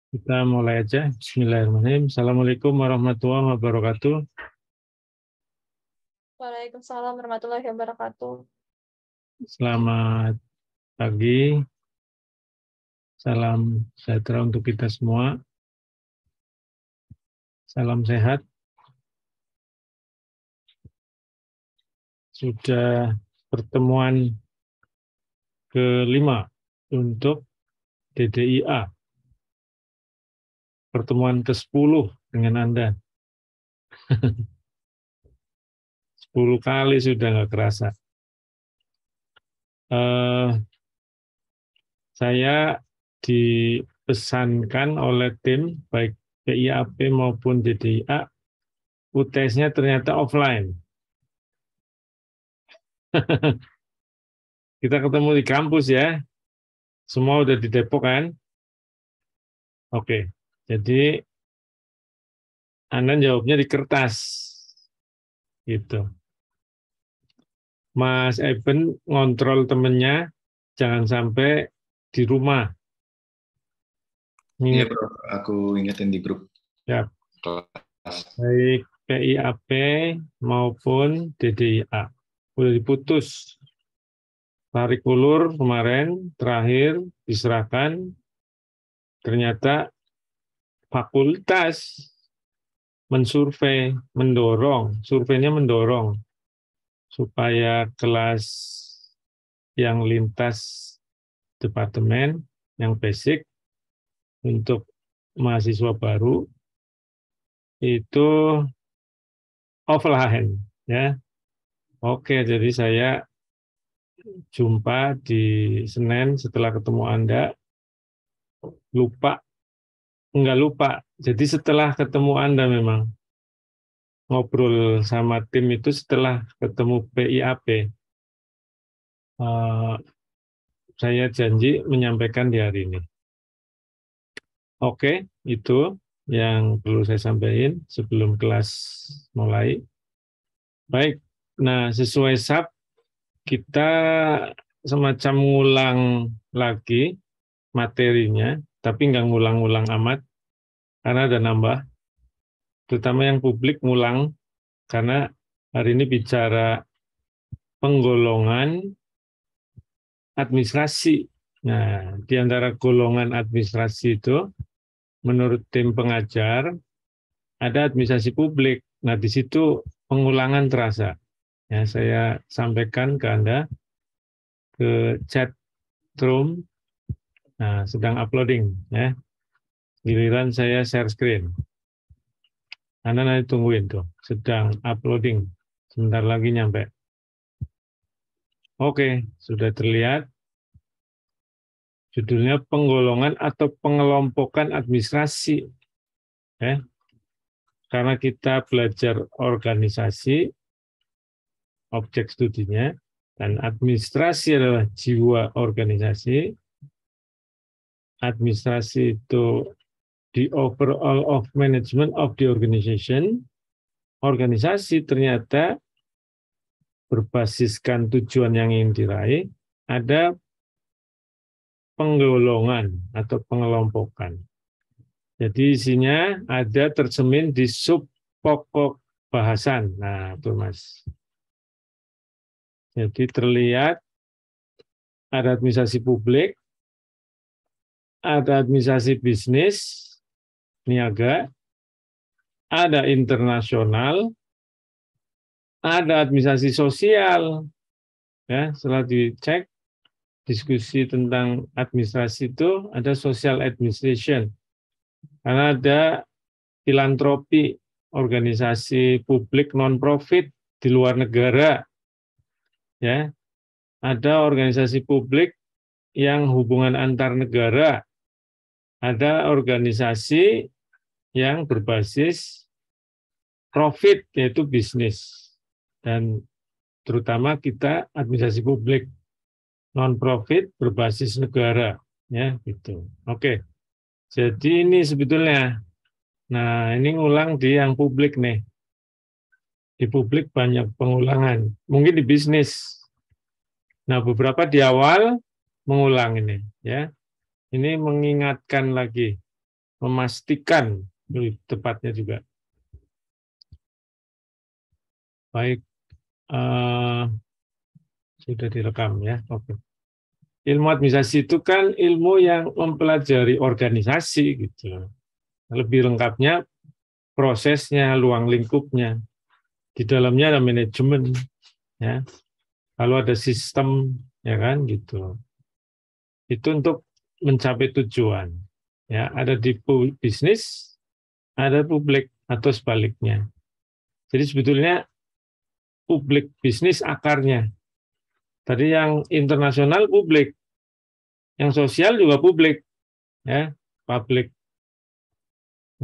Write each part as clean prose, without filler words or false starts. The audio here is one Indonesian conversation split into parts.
Kita mulai aja. Bismillahirrahmanirrahim. Assalamualaikum warahmatullahi wabarakatuh. Waalaikumsalam warahmatullahi wabarakatuh. Selamat pagi. Salam sejahtera untuk kita semua. Salam sehat. Sudah pertemuan kelima untuk DDIA. Pertemuan ke-10 dengan Anda. 10 kali sudah nggak kerasa. Saya dipesankan oleh tim, baik PIAP maupun DDIA, UTS-nya ternyata offline. Kita ketemu di kampus ya. Semua udah di Depok kan? Oke, jadi Anda jawabnya di kertas. Gitu. Mas Eben ngontrol temennya, jangan sampai di rumah. Iya Ingat, bro, aku ingetin di grup ya, kelas. baik PIAP maupun DDIA. Udah diputus. Tarik ulur kemarin, terakhir diserahkan, ternyata fakultas mensurvei, mendorong, surveinya mendorong supaya kelas yang lintas departemen, yang basic untuk mahasiswa baru itu offline, ya. Oke, jadi saya jumpa di Senin setelah ketemu Anda, enggak lupa. Jadi setelah ketemu Anda memang ngobrol sama tim itu setelah ketemu PIAP. Saya janji menyampaikan di hari ini. Oke, itu yang perlu saya sampaikan sebelum kelas mulai. Baik, nah sesuai SAP kita semacam ngulang lagi materinya, tapi nggak ngulang-ngulang amat, karena ada nambah, terutama yang publik ngulang, karena hari ini bicara penggolongan administrasi. Nah, di antara golongan administrasi itu, menurut tim pengajar, ada administrasi publik. Nah, di situ pengulangan terasa. Ya, saya sampaikan ke Anda ke chat room. Nah, sedang uploading. Ya. Giliran saya share screen. Anda nanti tungguin tuh, sedang uploading. Sebentar lagi nyampe. Oke, sudah terlihat. Judulnya penggolongan atau pengelompokan administrasi. Ya. Karena kita belajar organisasi, objek studinya, dan administrasi adalah jiwa organisasi. Administrasi itu the overall of management of the organization. Organisasi ternyata berbasiskan tujuan yang ingin diraih, ada penggolongan atau pengelompokan. Jadi isinya ada tercemin di sub pokok bahasan. Nah, itu Mas. Jadi terlihat ada administrasi publik, ada administrasi bisnis, niaga, ada internasional, ada administrasi sosial. Ya, setelah dicek diskusi tentang administrasi itu ada social administration. Karena ada filantropi, organisasi publik non-profit di luar negara. Ya, ada organisasi publik yang hubungan antar negara. Ada organisasi yang berbasis profit, yaitu bisnis. Dan terutama kita administrasi publik non-profit berbasis negara. Ya, gitu. Oke. Jadi ini sebetulnya, nah ini ngulang di yang publik nih. Di publik banyak pengulangan, mungkin di bisnis. Nah beberapa di awal mengulang ini, ya. Ini mengingatkan lagi memastikan, lebih tepatnya juga. Baik, sudah direkam ya. Oke. Ilmu administrasi itu kan ilmu yang mempelajari organisasi gitu. Lebih lengkapnya prosesnya, ruang lingkupnya. Di dalamnya ada manajemen, ya. Lalu ada sistem, ya kan, gitu. Itu untuk mencapai tujuan. Ya, ada di bisnis, ada publik atau sebaliknya. Jadi sebetulnya publik bisnis akarnya. Tadi yang internasional publik, yang sosial juga publik, ya, publik.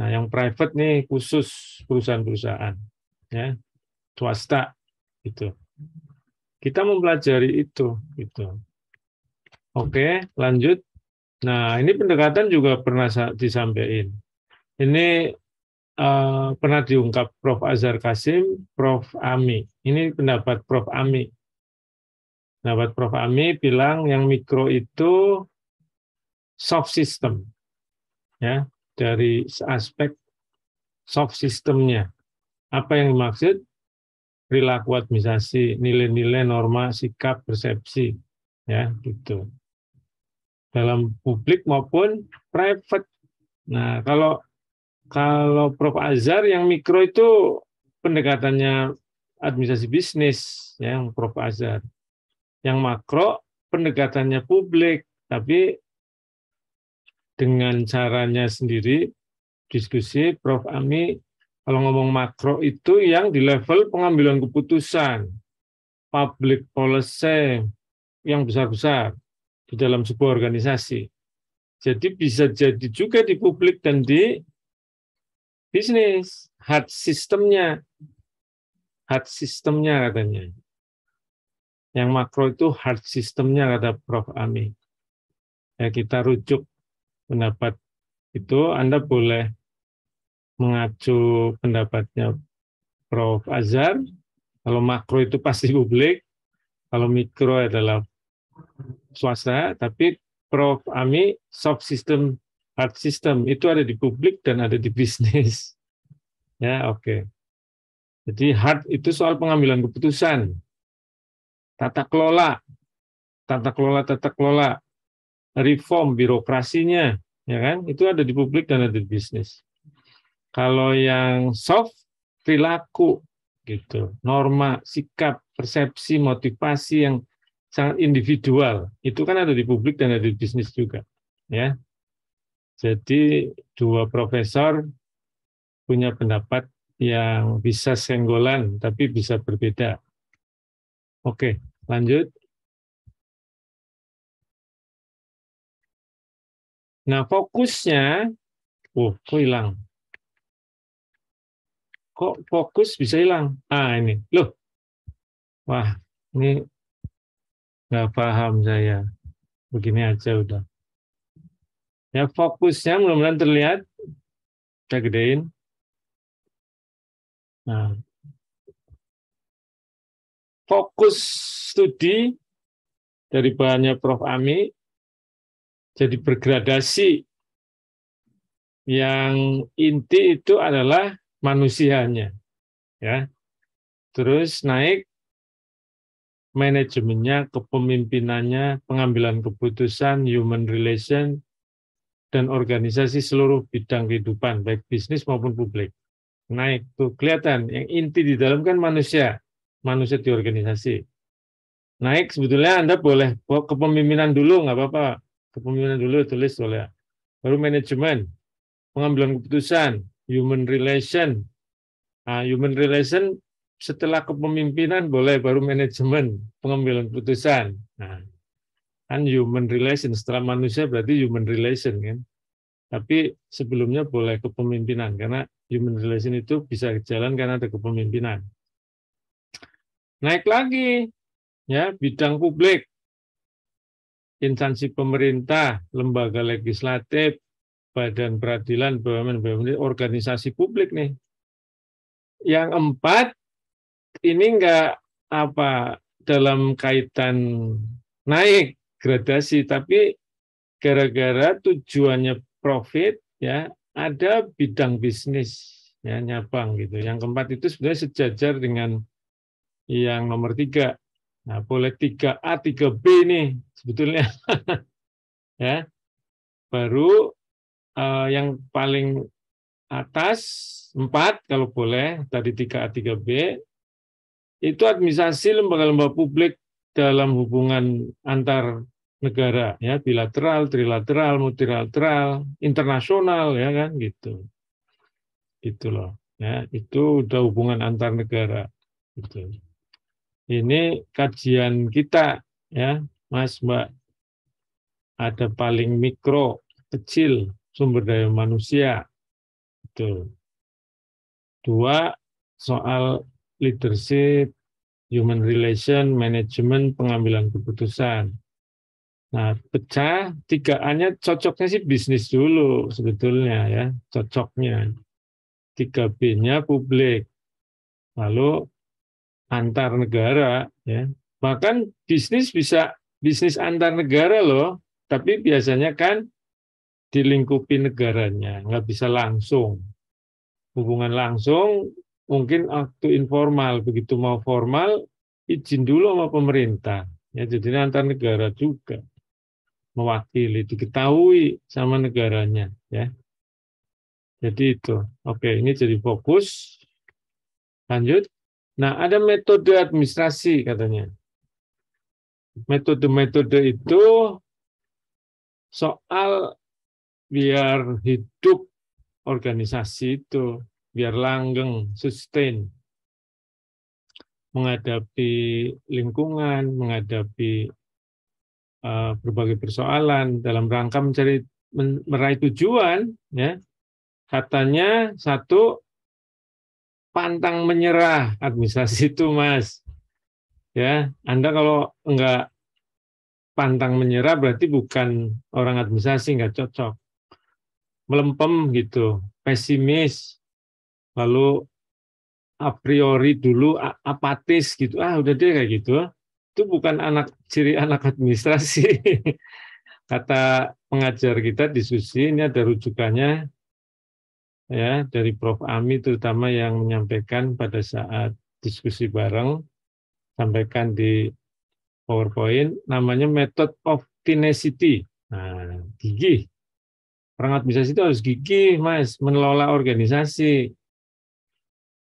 Nah, yang private nih khusus perusahaan-perusahaan, ya, swasta, gitu. Kita mempelajari itu, gitu. Oke, lanjut. Nah, ini pendekatan juga pernah disampaikan. Ini pernah diungkap Prof. Azhar Kasim, Prof. Ami. Ini pendapat Prof. Ami. Pendapat Prof. Ami bilang yang mikro itu soft system, ya, dari aspek soft systemnya. Apa yang dimaksud? Perilaku administrasi, nilai-nilai, norma, sikap, persepsi, ya, gitu. Dalam publik maupun private. Nah, kalau Prof. Azhar yang mikro itu pendekatannya administrasi bisnis, ya, yang Prof. Azhar. Yang makro pendekatannya publik, tapi dengan caranya sendiri, diskusi. Prof. Ami kalau ngomong makro itu yang di level pengambilan keputusan, public policy yang besar-besar di dalam sebuah organisasi. Jadi bisa jadi juga di publik dan di bisnis, hard systemnya katanya. Yang makro itu hard systemnya kata Prof. Ami. Ya, kita rujuk pendapat itu, Anda boleh mengacu pendapatnya Prof. Azhar. Kalau makro itu pasti publik, kalau mikro adalah swasta, tapi Prof. Ami soft system, hard system itu ada di publik dan ada di bisnis. Ya, oke. Jadi hard itu soal pengambilan keputusan, tata kelola, reform birokrasinya, ya kan? Itu ada di publik dan ada di bisnis. Kalau yang soft, perilaku, gitu, norma, sikap, persepsi, motivasi yang sangat individual, itu kan ada di publik dan ada di bisnis juga, ya. Jadi dua profesor punya pendapat yang bisa senggolan, tapi bisa berbeda. Oke, lanjut. Nah, fokusnya, kok hilang? Kok fokus bisa hilang? Ah, ini. Loh. Wah, ini nggak paham saya. Begini aja udah. Ya, fokusnya mudah-mudahan terlihat. Kita gedein. Nah, fokus studi dari bahannya Prof. Ami jadi bergradasi. Yang inti itu adalah manusianya, ya. Terus naik manajemennya, kepemimpinannya, pengambilan keputusan, human relation, dan organisasi seluruh bidang kehidupan, baik bisnis maupun publik. Naik tuh kelihatan. Yang inti di dalam kan manusia di organisasi. Naik sebetulnya Anda boleh kepemimpinan dulu, nggak apa-apa. Kepemimpinan dulu tulis boleh. Baru manajemen, pengambilan keputusan, human relation. Nah, human relation setelah kepemimpinan boleh baru manajemen, pengambilan keputusan. Nah, kan human relation setelah manusia berarti human relation kan. Tapi sebelumnya boleh kepemimpinan karena human relation itu bisa jalan karena ada kepemimpinan. Naik lagi ya bidang publik. Instansi pemerintah, lembaga legislatif, badan peradilan, BUMN, organisasi publik nih. Yang empat ini enggak apa dalam kaitan naik gradasi, tapi gara-gara tujuannya profit ya ada bidang bisnis, ya, nyabang gitu. Yang keempat itu sebenarnya sejajar dengan yang nomor 3. Nah, boleh 3A, 3B nih sebetulnya. Ya, baru yang paling atas 4 kalau boleh, tadi 3A, 3B, itu administrasi lembaga-lembaga publik dalam hubungan antar negara, ya, bilateral, trilateral, multilateral, internasional, ya kan, gitu. Itu loh, ya, itu udah hubungan antar negara, gitu. Ini kajian kita, ya, Mas, Mbak, ada paling mikro, kecil, sumber daya manusia, itu. 2, soal leadership, human relation, manajemen, pengambilan keputusan. Nah, pecah 3A-nya cocoknya sih bisnis dulu sebetulnya, ya, cocoknya. 3B-nya publik. Lalu antar negara, ya. Bahkan bisnis bisa bisnis antar negara loh, tapi biasanya kan dilingkupi negaranya, nggak bisa langsung. Hubungan langsung mungkin waktu informal, begitu mau formal izin dulu sama pemerintah. Ya, jadi antar negara juga, mewakili, diketahui sama negaranya, ya. Jadi itu. Oke, ini jadi fokus. Lanjut. Nah, ada metode administrasi katanya. Metode-metode itu soal biar hidup organisasi itu, biar langgeng, sustain, menghadapi lingkungan, menghadapi berbagai persoalan dalam rangka meraih tujuan, ya. Katanya 1, pantang menyerah administrasi itu, Mas. Ya, Anda kalau enggak pantang menyerah berarti bukan orang administrasi, nggak cocok. Melempem gitu, pesimis, lalu a priori dulu apatis gitu, udah deh kayak gitu. Itu bukan ciri anak administrasi. Kata pengajar kita diskusi, ini ada rujukannya, ya, dari Prof. Ami terutama yang menyampaikan pada saat diskusi bareng, sampaikan di PowerPoint, namanya method of tenacity. Nah, gigih. Orang administrasi itu harus gigih, Mas, mengelola organisasi.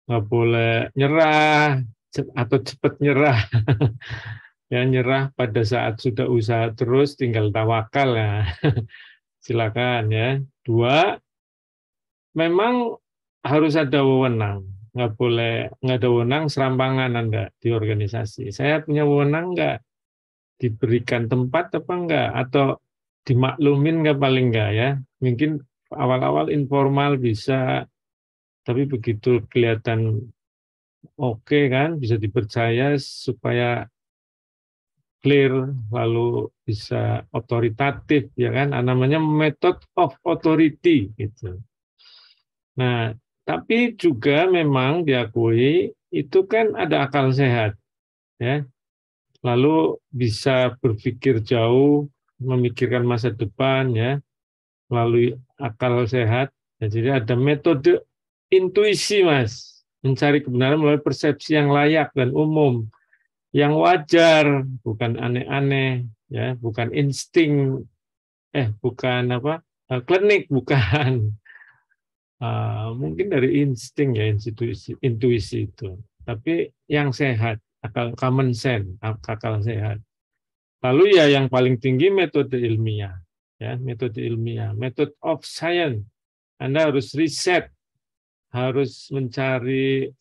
Nggak boleh nyerah atau cepat nyerah. Ya, nyerah pada saat sudah usaha terus tinggal tawakal, ya. Silakan, ya. 2, memang harus ada wewenang. Nggak ada wewenang serampangan Anda di organisasi. Saya punya wewenang nggak? Diberikan tempat apa enggak? Atau dimaklumin nggak paling enggak, ya? Mungkin awal-awal informal bisa, tapi begitu kelihatan oke, kan, bisa dipercaya supaya clear, lalu bisa otoritatif, ya kan? Namanya method of authority gitu. Nah, tapi juga memang diakui itu kan ada akal sehat, ya. Lalu bisa berpikir jauh, memikirkan masa depan, ya, melalui akal sehat. Ya, jadi ada metode intuisi, Mas, mencari kebenaran melalui persepsi yang layak dan umum, yang wajar, bukan aneh-aneh, ya, bukan insting, bukan apa, klinik, bukan. Mungkin dari insting, ya, intuisi itu, tapi yang sehat, akal common sense, akal sehat. Lalu ya yang paling tinggi metode ilmiah, ya, metode ilmiah, method of science. Anda harus riset, harus mencari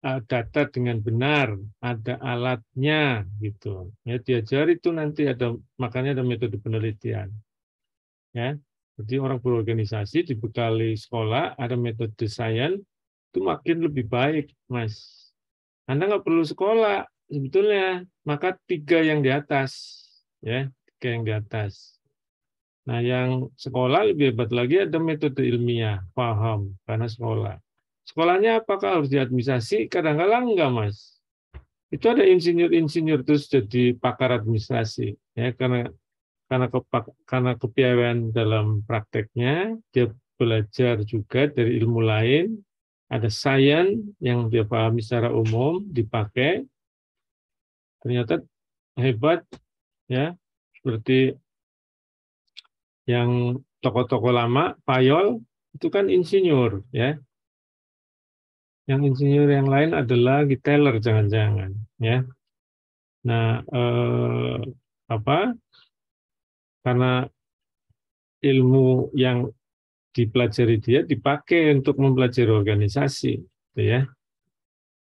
data dengan benar, ada alatnya gitu. Ya, diajari itu nanti ada, makanya ada metode penelitian. Ya. Jadi orang berorganisasi dibekali sekolah, ada metode sains, itu makin lebih baik, Mas. Anda nggak perlu sekolah sebetulnya, maka 3 yang di atas, ya, 3 yang di atas. Nah, yang sekolah lebih hebat lagi, ada metode ilmiah, paham karena sekolah. Sekolahnya apakah harus diadministrasi? Kadang-kadang enggak, Mas. Itu ada insinyur-insinyur terus jadi pakar administrasi, ya, karena kepiawaian dalam prakteknya, dia belajar juga dari ilmu lain, ada sains yang dia pahami secara umum, dipakai, ternyata hebat, ya, seperti yang tokoh-tokoh lama, Payol, itu kan insinyur, ya. Yang insinyur yang lain adalah Taylor, jangan-jangan, ya. Nah, karena ilmu yang dipelajari dia dipakai untuk mempelajari organisasi, gitu ya.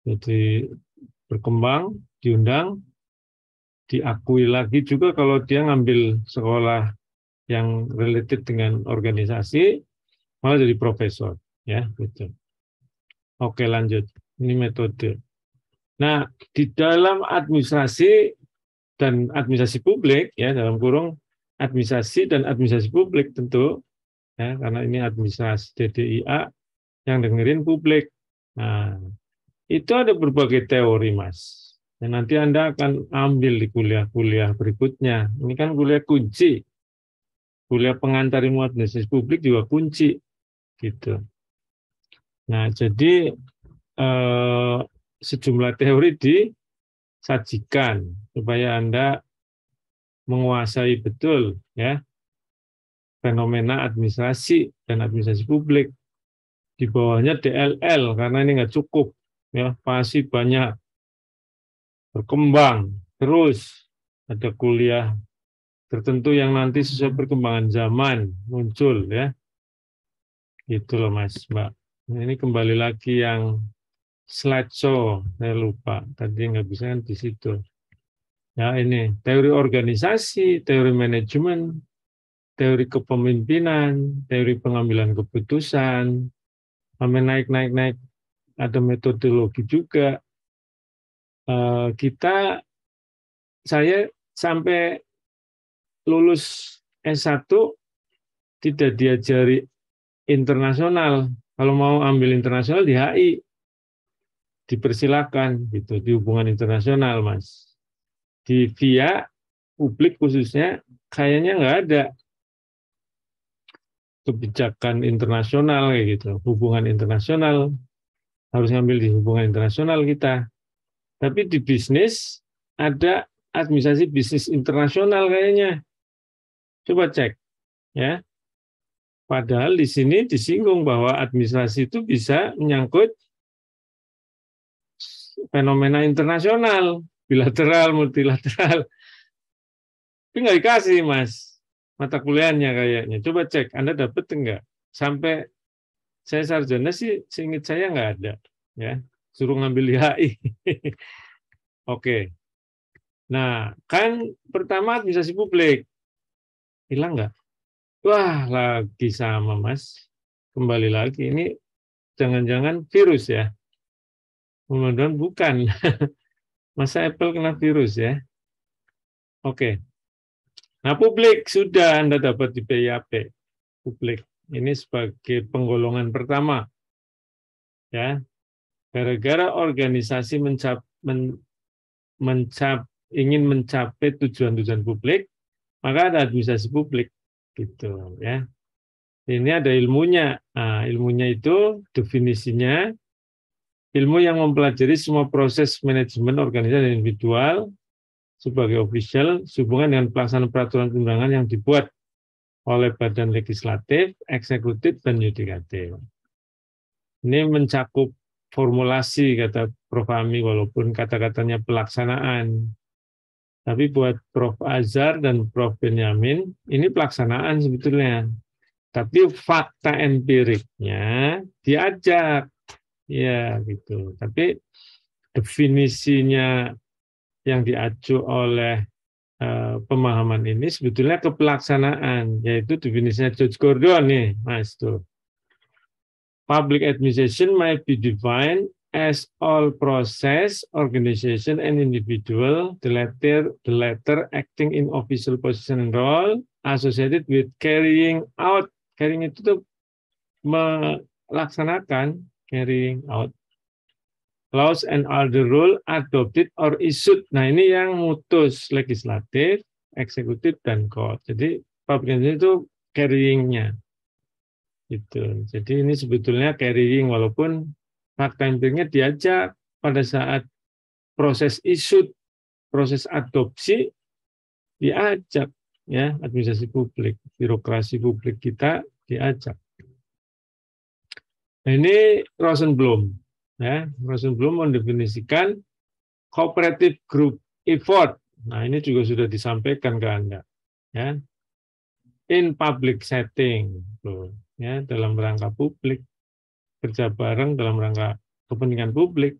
Jadi berkembang, diundang, diakui lagi juga kalau dia ngambil sekolah yang related dengan organisasi, malah jadi profesor, ya, gitu. Oke, lanjut. Ini metode. Nah, di dalam administrasi dan administrasi publik, ya, dalam kurung administrasi dan administrasi publik tentu, ya, karena ini administrasi DDIA yang dengerin publik. Nah, itu ada berbagai teori, Mas. Dan nanti Anda akan ambil di kuliah-kuliah berikutnya. Ini kan kuliah kunci. Kuliah pengantar ilmu administrasi publik juga kunci, gitu. Nah, jadi sejumlah teori disajikan supaya Anda menguasai betul, ya, fenomena administrasi dan administrasi publik. Di bawahnya DLL karena ini nggak cukup, ya, pasti banyak berkembang terus, ada kuliah tertentu yang nanti sesuai perkembangan zaman muncul, ya, gitu loh Mas Mbak. Ini kembali lagi yang slideshow, saya lupa tadi nggak bisa kan di situ. Ya, ini teori organisasi, teori manajemen, teori kepemimpinan, teori pengambilan keputusan, sampai naik, ada metodologi juga. Saya sampai lulus S1 tidak diajari internasional. Kalau mau ambil internasional di HI, dipersilakan gitu, di hubungan internasional, Mas. Di via publik khususnya, kayaknya nggak ada kebijakan internasional kayak gitu, hubungan internasional, harus ngambil di hubungan internasional kita. Tapi di bisnis ada administrasi bisnis internasional kayaknya. Coba cek, ya. Padahal di sini disinggung bahwa administrasi itu bisa menyangkut fenomena internasional, bilateral, multilateral. Tapi nggak dikasih, Mas, mata kuliahnya kayaknya. Coba cek, Anda dapat enggak? Sampai saya sarjana sih, seingat saya nggak ada, ya. Suruh ngambil di HI. Oke. Nah, kan pertama administrasi publik. Hilang nggak? Wah, lagi sama, Mas. Kembali lagi. Ini jangan-jangan virus, ya. Mudah-mudahan bukan. Masa Apple kena virus, ya. Oke. Nah, publik sudah Anda dapat di PIAP. Publik. Ini sebagai penggolongan pertama. Ya. Gara-gara organisasi ingin mencapai tujuan-tujuan publik, maka ada administrasi publik, gitu, ya. Ini ada ilmunya. Nah, ilmunya itu definisinya ilmu yang mempelajari semua proses manajemen organisasi individual sebagai official sehubungan dengan pelaksanaan peraturan perundangan yang dibuat oleh badan legislatif, eksekutif, dan yudikatif. Ini mencakup formulasi, kata Prof. Ami, walaupun kata-katanya pelaksanaan. Tapi buat Prof. Azhar dan Prof. Benyamin, ini pelaksanaan sebetulnya. Tapi fakta empiriknya diajak. Ya, gitu. Tapi definisinya yang diacu oleh pemahaman ini sebetulnya ke pelaksanaan, yaitu definisinya George Gordon nih, Mas, tuh. Public administration might be defined as all process, organization, and individual, the latter acting in official position and role associated with carrying out. Carrying itu tuh melaksanakan, carrying out laws and other rule adopted or issued. Nah, ini yang mutus legislatif, eksekutif, dan court. Jadi public administration itu carrying-nya. Gitu. Jadi ini sebetulnya carrying, walaupun fakta empiriknya diajak pada saat proses isut, proses adopsi diajak, ya, administrasi publik, birokrasi publik kita diajak. Nah, ini Rosenblum, ya, Rosenblum mendefinisikan cooperative group effort. Nah, ini juga sudah disampaikan ke Anda, ya, in public setting, loh, ya, dalam rangka publik, kerja bareng dalam rangka kepentingan publik,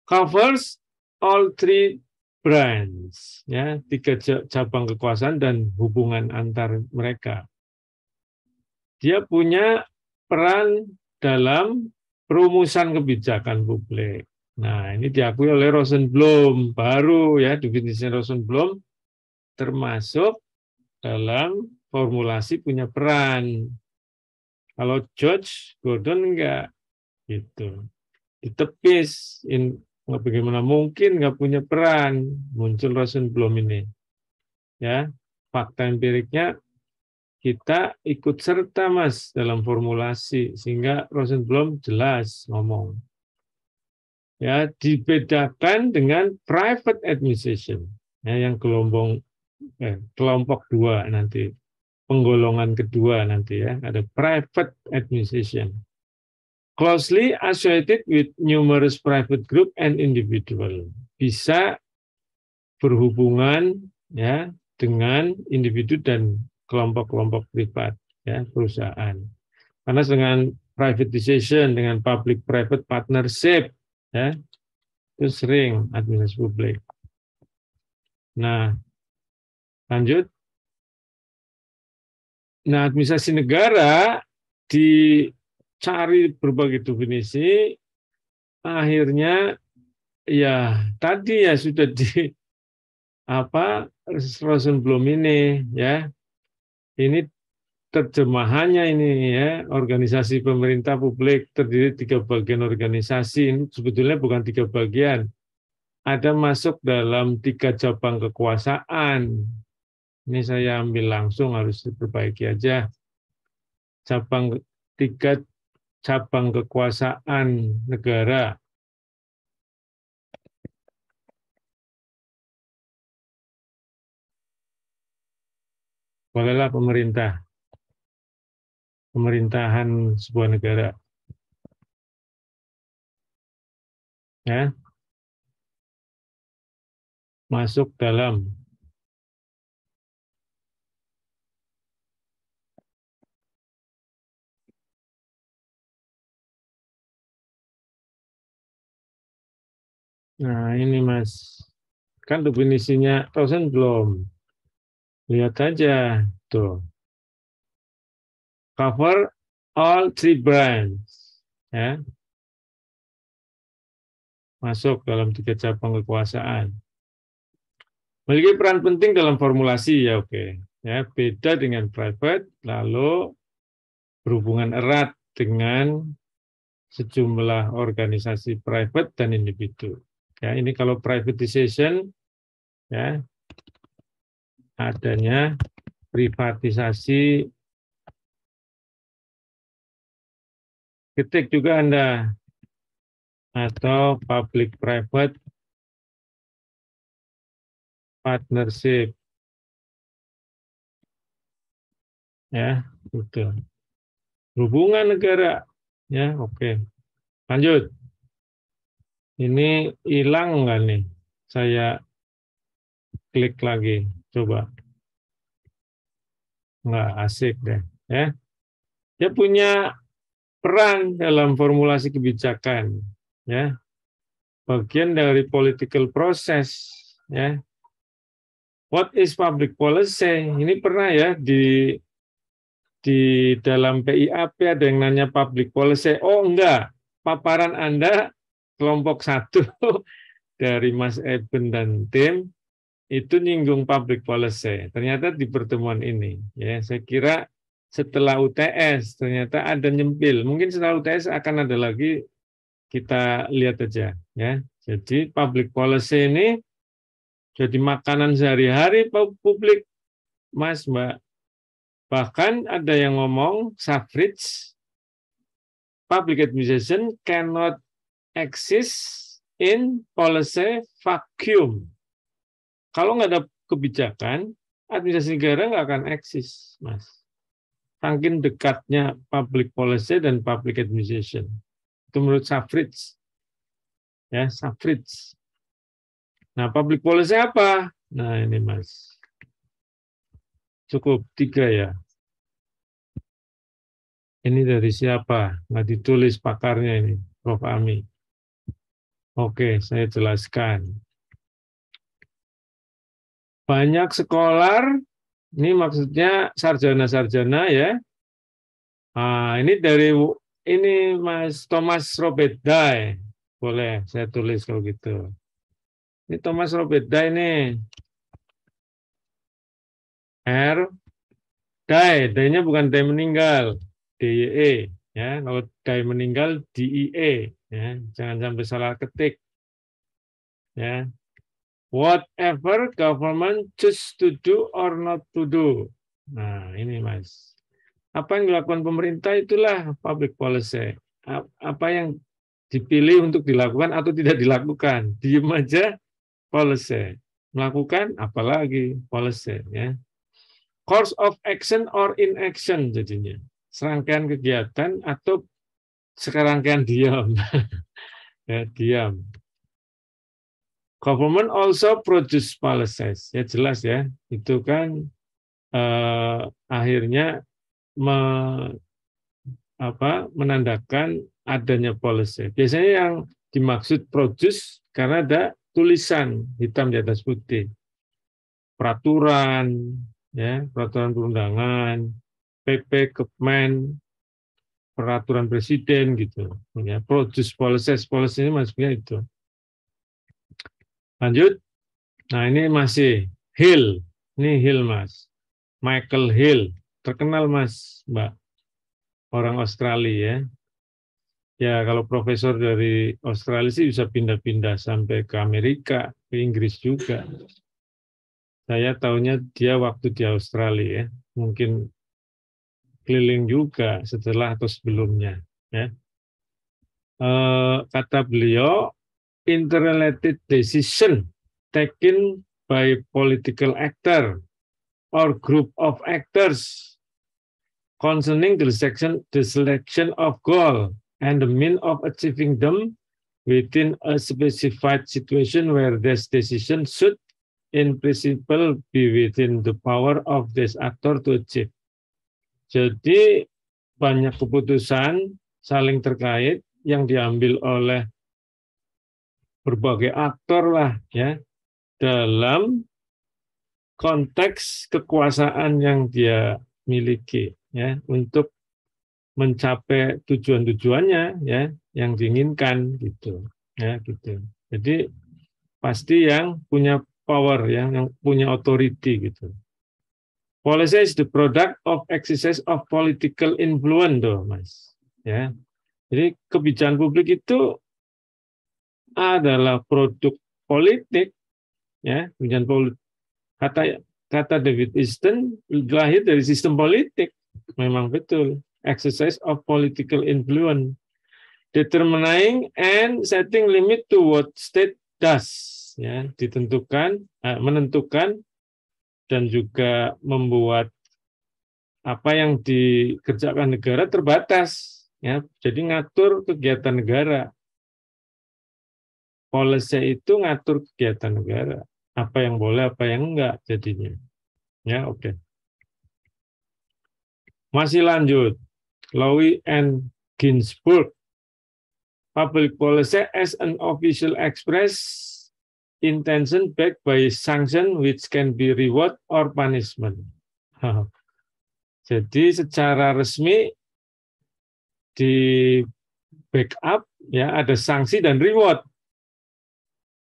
covers all three branch, ya, 3 cabang kekuasaan dan hubungan antar mereka. Dia punya peran dalam perumusan kebijakan publik. Nah, ini diakui oleh Rosenblum, baru ya definisi Rosenblum termasuk dalam formulasi punya peran. Kalau George Gordon enggak, gitu. Ditepis, bagaimana mungkin nggak punya peran, muncul Rosenblum ini. Ya, fakta empiriknya kita ikut serta Mas dalam formulasi sehingga Rosenblum jelas ngomong. Ya, dibedakan dengan private administration, ya, yang kelompok 2 nanti, penggolongan kedua nanti ya, ada private administration. Closely associated with numerous private group and individual. Bisa berhubungan ya dengan individu dan kelompok-kelompok privat, ya, perusahaan. Karena dengan privatization, dengan public-private partnership, ya, itu sering administrasi publik. Nah, lanjut. Nah, administrasi negara dicari berbagai definisi, akhirnya ya tadi ya sudah di Rosenblum ini ya. Ini terjemahannya ini ya, organisasi pemerintah publik terdiri 3 bagian organisasi. Ini sebetulnya bukan 3 bagian. Ada masuk dalam 3 cabang kekuasaan. Ini saya ambil langsung, harus diperbaiki aja. 3 cabang kekuasaan negara. Bolehlah pemerintah. Pemerintahan sebuah negara. Ya. Masuk dalam nah ini Mas. Kan definisinya Rosenblum. Lihat aja tuh. Cover all 3 branch, ya. Masuk dalam 3 cabang kekuasaan. Memiliki peran penting dalam formulasi, ya oke. Ya, beda dengan private, lalu berhubungan erat dengan sejumlah organisasi private dan individu. Ya, ini kalau privatization, ya, adanya privatisasi, ketik juga Anda, atau public-private partnership, ya, itu. Hubungan negara, ya, oke. Lanjut. Ini hilang nggak nih? Saya klik lagi, coba. Nggak asik deh, ya. Dia punya peran dalam formulasi kebijakan, ya. Bagian dari political process, ya. What is public policy? Ini pernah ya di dalam PIAP ada yang nanya public policy. Oh enggak, paparan Anda kelompok 1 dari Mas Eben dan tim itu nyinggung public policy. Ternyata di pertemuan ini, ya, saya kira setelah UTS ternyata ada nyempil. Mungkin setelah UTS akan ada lagi, kita lihat aja, ya. Jadi public policy ini jadi makanan sehari-hari publik, Mas, Mbak. Bahkan ada yang ngomong suffrage public administration cannot exist in policy vacuum. Kalau nggak ada kebijakan, administrasi negara nggak akan eksis, Mas. Saking dekatnya public policy dan public administration. Itu menurut suffrage. Ya, suffrage. Nah, public policy apa? Nah, ini Mas. Cukup 3 ya. Ini dari siapa? Nggak ditulis pakarnya ini, Prof. Ami. Oke, saya jelaskan. Banyak sekolah, ini maksudnya sarjana-sarjana ya. Nah, ini dari ini Mas Thomas Robert-Day. Boleh saya tulis kalau gitu. Ini Thomas Robert-Day ini. R. Day, day-nya bukan day meninggal. D-Y-E. Ya, kalau day meninggal, D-I-E. Ya, jangan sampai salah ketik. Ya. Whatever government choose to do or not to do. Nah, ini Mas. Apa yang dilakukan pemerintah itulah public policy. Apa yang dipilih untuk dilakukan atau tidak dilakukan. Diem aja, policy. Melakukan, apalagi policy. Ya. Course of action or inaction jadinya. Serangkaian kegiatan atau serangkaian diam. Ya, diam. Government also produce policies. Ya jelas ya, itu kan akhirnya menandakan adanya policy. Biasanya yang dimaksud produce karena ada tulisan hitam di atas putih. Peraturan, ya, peraturan perundangan, PP, Kepmen, peraturan presiden gitu. Ya, produce policies, policy ini maksudnya itu. Lanjut. Nah, ini masih Hill. Ini Hill, Mas. Michael Hill. Terkenal, Mas, Mbak. Orang Australia, ya. Ya, kalau profesor dari Australia sih bisa pindah-pindah sampai ke Amerika, ke Inggris juga. Saya tahunya dia waktu di Australia, ya. Mungkin keliling juga setelah atau sebelumnya. Ya. Kata beliau, interrelated decision taken by political actor or group of actors concerning the selection of goal and the mean of achieving them within a specified situation where this decision should in principle be within the power of this actor to achieve. Jadi banyak keputusan saling terkait yang diambil oleh berbagai aktor lah ya dalam konteks kekuasaan yang dia miliki ya untuk mencapai tujuan-tujuannya ya yang diinginkan gitu ya gitu. Jadi pasti yang punya power ya, yang punya authority gitu. Policy is the product of exercise of political influence tuh, Mas. Ya. Jadi kebijakan publik itu adalah produk politik ya, kebijakan politik. Kata David Easton lahir dari sistem politik. Memang betul. Exercise of political influence. Determining and setting limit to what state does. Ya, menentukan dan juga membuat apa yang dikerjakan negara terbatas. Ya, jadi ngatur kegiatan negara. Policy itu ngatur kegiatan negara. Apa yang boleh, apa yang enggak jadinya. Ya, oke. Masih lanjut. Lowy and Ginsburg. Public policy as an official express intention backed by sanction which can be reward or punishment. Jadi secara resmi di backup ya ada sanksi dan reward.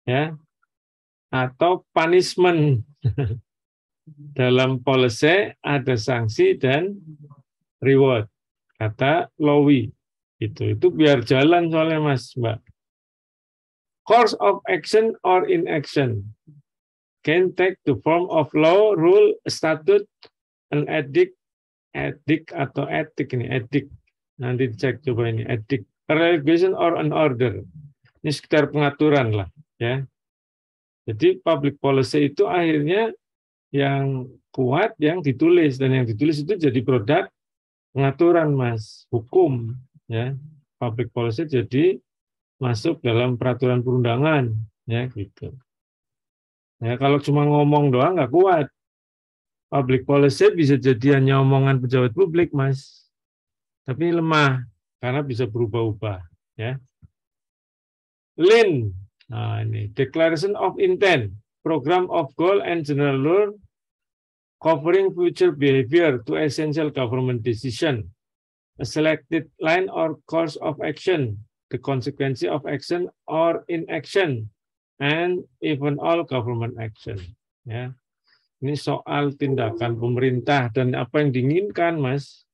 Ya. Atau punishment. Dalam policy ada sanksi dan reward. Kata Lowy. Itu biar jalan soalnya Mas, Mbak. Course of action or inaction can take the form of law, rule, statute, an edict, edik atau etik ini, edik. Nanti cek coba ini, edik. A regulation or an order. Ini sekitar pengaturan lah, ya. Jadi public policy itu akhirnya yang kuat yang ditulis, dan yang ditulis itu jadi produk pengaturan, Mas, hukum, ya. Public policy jadi masuk dalam peraturan perundangan, ya gitu. Ya, kalau cuma ngomong doang nggak kuat. Public policy bisa jadi hanya omongan pejabat publik, Mas. Tapi lemah karena bisa berubah-ubah, ya. LIN. Nah, ini Declaration of Intent, Program of Goal and General Law covering future behavior to essential government decision, a selected line or course of action, the consequence of action or inaction, and even all government action. Ya, ini soal tindakan pemerintah dan apa yang diinginkan, Mas.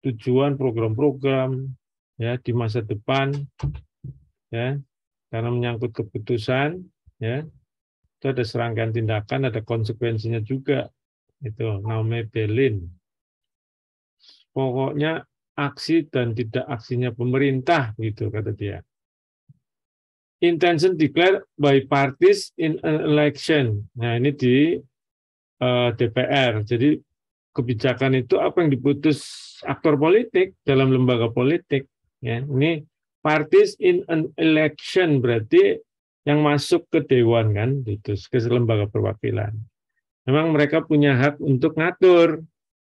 Tujuan program-program ya di masa depan, ya, karena menyangkut keputusan, ya, itu ada serangkaian tindakan, ada konsekuensinya juga. Itu namanya BELIN. Pokoknya aksi dan tidak aksinya pemerintah, gitu kata dia. Intention declared by parties in an election. Nah, ini di DPR. Jadi kebijakan itu apa yang diputus aktor politik dalam lembaga politik. Ya, ini parties in an election berarti yang masuk ke dewan kan, itu ke lembaga perwakilan. Memang mereka punya hak untuk ngatur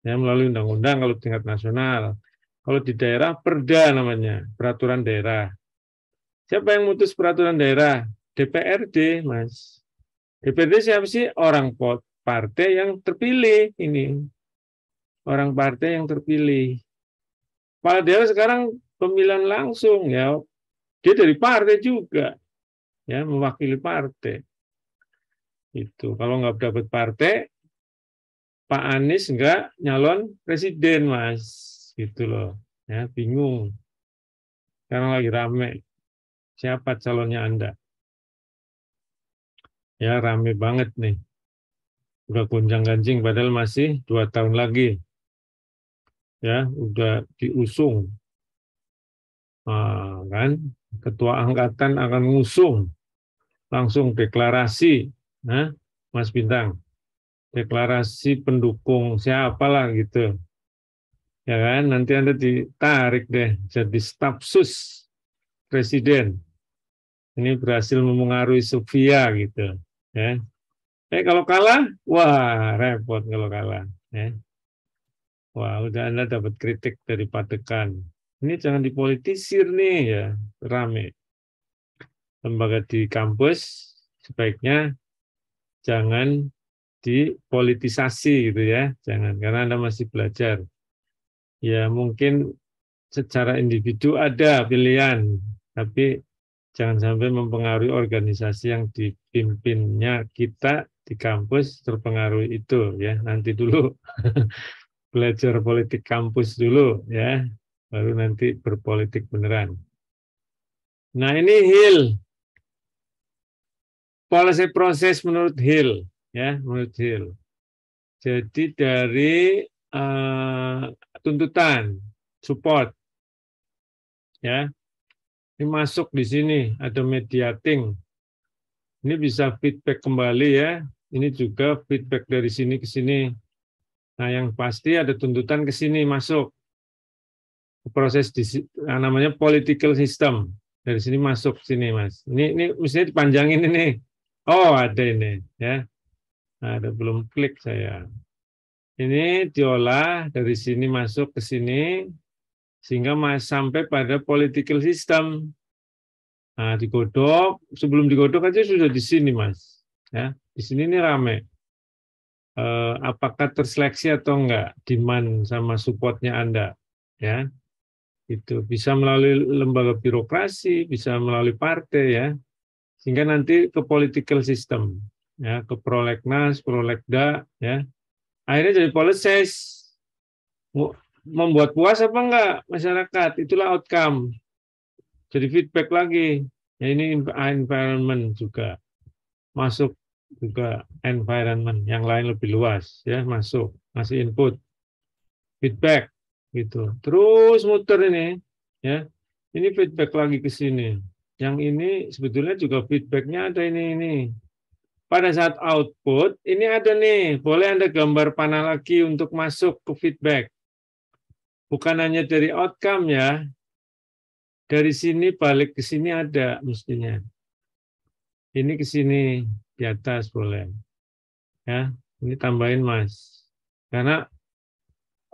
ya melalui undang-undang kalau tingkat nasional. Kalau di daerah perda namanya, peraturan daerah. Siapa yang mutus peraturan daerah? DPRD, Mas. DPRD siapa sih? Orang partai yang terpilih ini. Orang partai yang terpilih. Kepala daerah sekarang pemilihan langsung ya. Dia dari partai juga. Ya, mewakili partai. Itu kalau nggak dapat partai, Pak Anies nggak nyalon presiden, Mas. Gitu loh. Ya, bingung. Sekarang lagi rame. Siapa calonnya Anda? Ya, rame banget nih. Udah gonjang-ganjing padahal masih 2 tahun lagi. Ya, udah diusung. Nah, kan ketua angkatan akan ngusung. Langsung deklarasi. Nah, Mas Bintang. Deklarasi pendukung siapalah gitu. Ya kan, nanti Anda ditarik deh jadi staf sus presiden. Ini berhasil memengaruhi Sofia gitu, ya. Kalau kalah, wah repot kalau kalah, ya. Wah, udah Anda dapat kritik dari Padekan. Ini jangan dipolitisir nih ya, rame. Lembaga di kampus sebaiknya jangan dipolitisasi gitu ya, jangan, karena Anda masih belajar. Ya mungkin secara individu ada pilihan, tapi jangan sampai mempengaruhi organisasi yang dipimpinnya kita di kampus terpengaruhi itu ya. Nanti dulu belajar politik kampus dulu ya, baru nanti berpolitik beneran. Nah ini Hill, policy proses menurut Hill ya, menurut Hill. Jadi dari tuntutan, support, ya, ini masuk di sini ada mediating. Ini bisa feedback kembali ya. Ini juga feedback dari sini ke sini. Nah, yang pasti ada tuntutan ke sini masuk. Proses namanya political system. Dari sini masuk sini, Mas. Ini mestinya dipanjangin ini. Oh, ada ini ya. Nah, ada belum klik saya. Ini diolah dari sini masuk ke sini sehingga sampai pada political system. Nah, digodok, sebelum digodok aja sudah di sini, Mas. Ya, di sini ini rame. Apakah terseleksi atau enggak demand sama supportnya Anda, ya? Itu bisa melalui lembaga birokrasi, bisa melalui partai, ya. Sehingga nanti ke political system, ya, ke prolegnas, prolegda, ya. Akhirnya jadi policies. Membuat puas apa enggak masyarakat? Itulah outcome. Jadi feedback lagi. Ya, ini environment juga. Masuk juga environment yang lain lebih luas ya, masuk, ngasih input. feedback gitu. Terus muter ini, ya. Ini feedback lagi ke sini. Yang ini sebetulnya juga feedbacknya ada ini. Pada saat output, ini ada nih, boleh Anda gambar panah lagi untuk masuk ke feedback. Bukan hanya dari outcome ya, dari sini balik ke sini ada mestinya. Ini ke sini, di atas boleh. Ya, ini tambahin Mas. Karena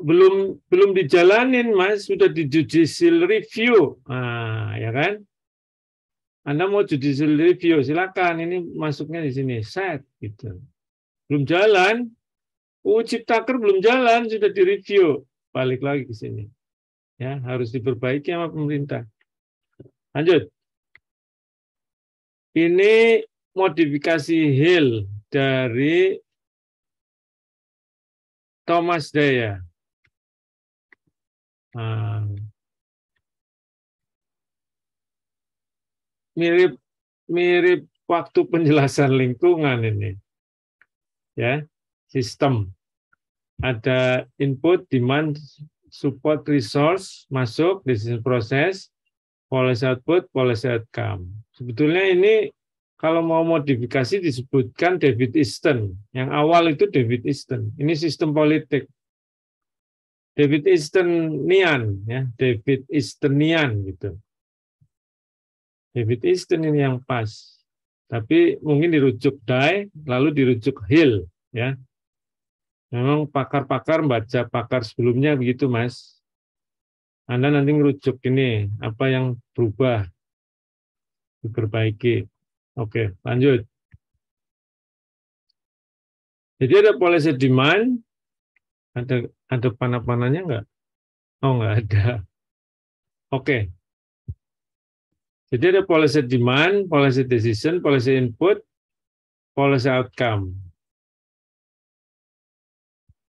belum dijalanin Mas, sudah di judicial review. Nah, ya kan? Anda mau judicial review, silakan. Ini masuknya di sini, set gitu. Belum jalan, Ciptaker belum jalan, sudah direview. Balik lagi ke sini. Ya, harus diperbaiki sama pemerintah. Lanjut. Ini modifikasi Hill dari Thomas Daya. Nah, mirip waktu penjelasan lingkungan ini. Ya, sistem. Ada input, demand, support, resource, masuk, decision process, policy output, policy outcome. Sebetulnya ini kalau mau modifikasi disebutkan David Easton. Yang awal itu David Easton. Ini sistem politik. David Eastonian, ya, David Eastonian gitu. David Easton ini yang pas. Tapi mungkin dirujuk Dye, lalu dirujuk Hill, ya. Memang pakar-pakar baca pakar sebelumnya begitu, Mas. Anda nanti ngerujuk ini, apa yang berubah, diperbaiki. Oke, lanjut. Jadi ada policy demand, ada panah-panahnya enggak? Oh, enggak ada. Oke. Jadi ada policy demand, policy decision, policy input, policy outcome.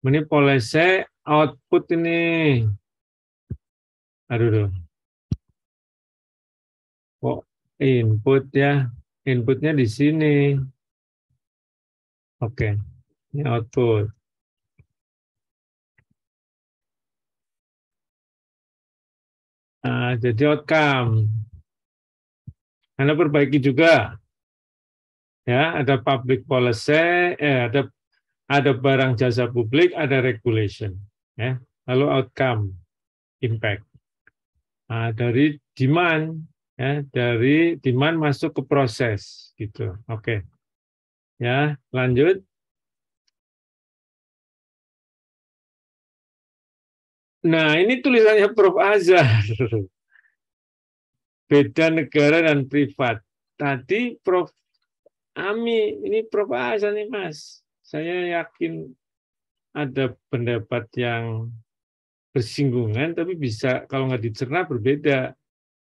Ini policy output ini. Aduh. Oh, input ya. Inputnya di sini. Oke. Ini output. Nah, jadi outcome. Anda perbaiki juga. Ya, ada public policy, ada barang jasa publik, ada regulation. Ya. Lalu outcome, impact. Nah, dari demand, ya, dari demand masuk ke proses, gitu. Oke. Ya, lanjut. Nah, ini tulisannya Prof. Azhar. Beda negara dan privat. Tadi Prof. Ami, ini Prof. Azhar nih, Mas. Saya yakin ada pendapat yang bersinggungan, tapi bisa kalau nggak dicerna berbeda.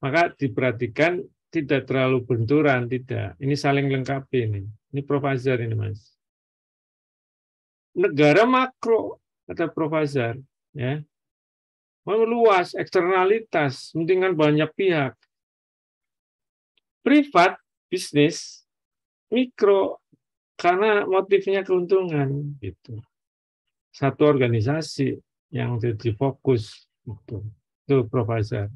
Maka diperhatikan tidak terlalu benturan, tidak. Ini saling lengkapi ini. Ini Prof. Azhar ini, Mas. Negara makro, kata Prof. Azhar. Ya. Luas, eksternalitas, pentingan banyak pihak. Privat, bisnis, mikro, karena motifnya keuntungan. Gitu. Satu organisasi yang jadi fokus. Gitu. Itu Prof. Azhar.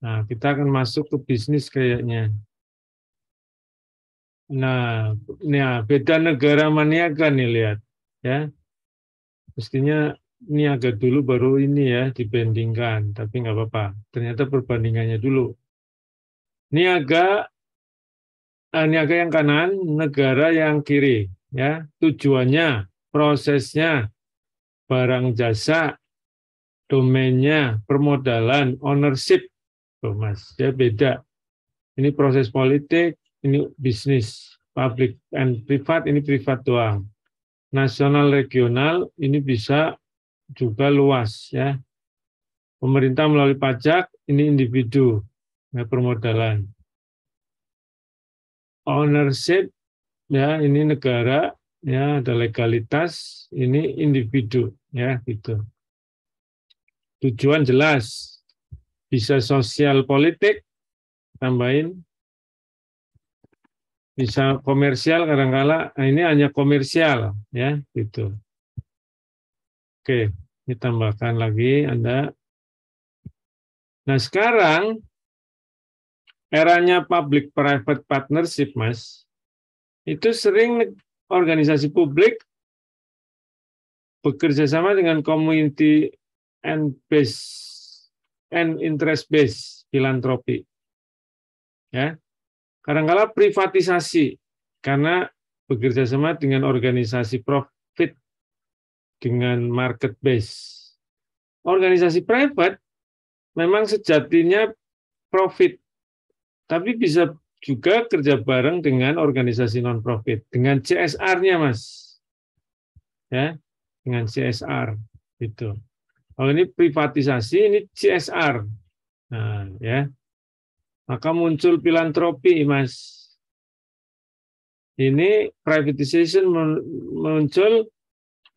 Nah, kita akan masuk ke bisnis kayaknya. Nah, beda negara maniaga nih, lihat. Ya. Mestinya niaga dulu baru ini ya dibandingkan, tapi nggak apa-apa. Ternyata perbandingannya dulu. Niaga yang kanan, negara yang kiri. Ya, tujuannya, prosesnya, barang jasa, domainnya, permodalan, ownership. Tuh, Mas, ya beda. Ini proses politik, ini bisnis, public and privat, ini privat doang. Nasional, regional, ini bisa juga luas ya. Pemerintah melalui pajak, ini individu, ya, permodalan. Ownership, ya, ini negara, ya, ada legalitas, ini individu, ya, gitu. Tujuan jelas, bisa sosial politik, tambahin, bisa komersial kadang-kala, nah ini hanya komersial, ya, gitu. Oke, Ditambahkan lagi Anda. Nah, sekarang eranya public-private partnership, Mas. Itu sering organisasi publik bekerja sama dengan community and interest based filantropi. Ya. Kadang-kala privatisasi karena bekerja sama dengan organisasi profit dengan market base. Organisasi private memang sejatinya profit, tapi bisa juga kerja bareng dengan organisasi non-profit, dengan CSR-nya, Mas. Ya, dengan CSR. Gitu. Kalau ini privatisasi, ini CSR. Nah, ya. Maka muncul filantropi, Mas. Ini privatization muncul,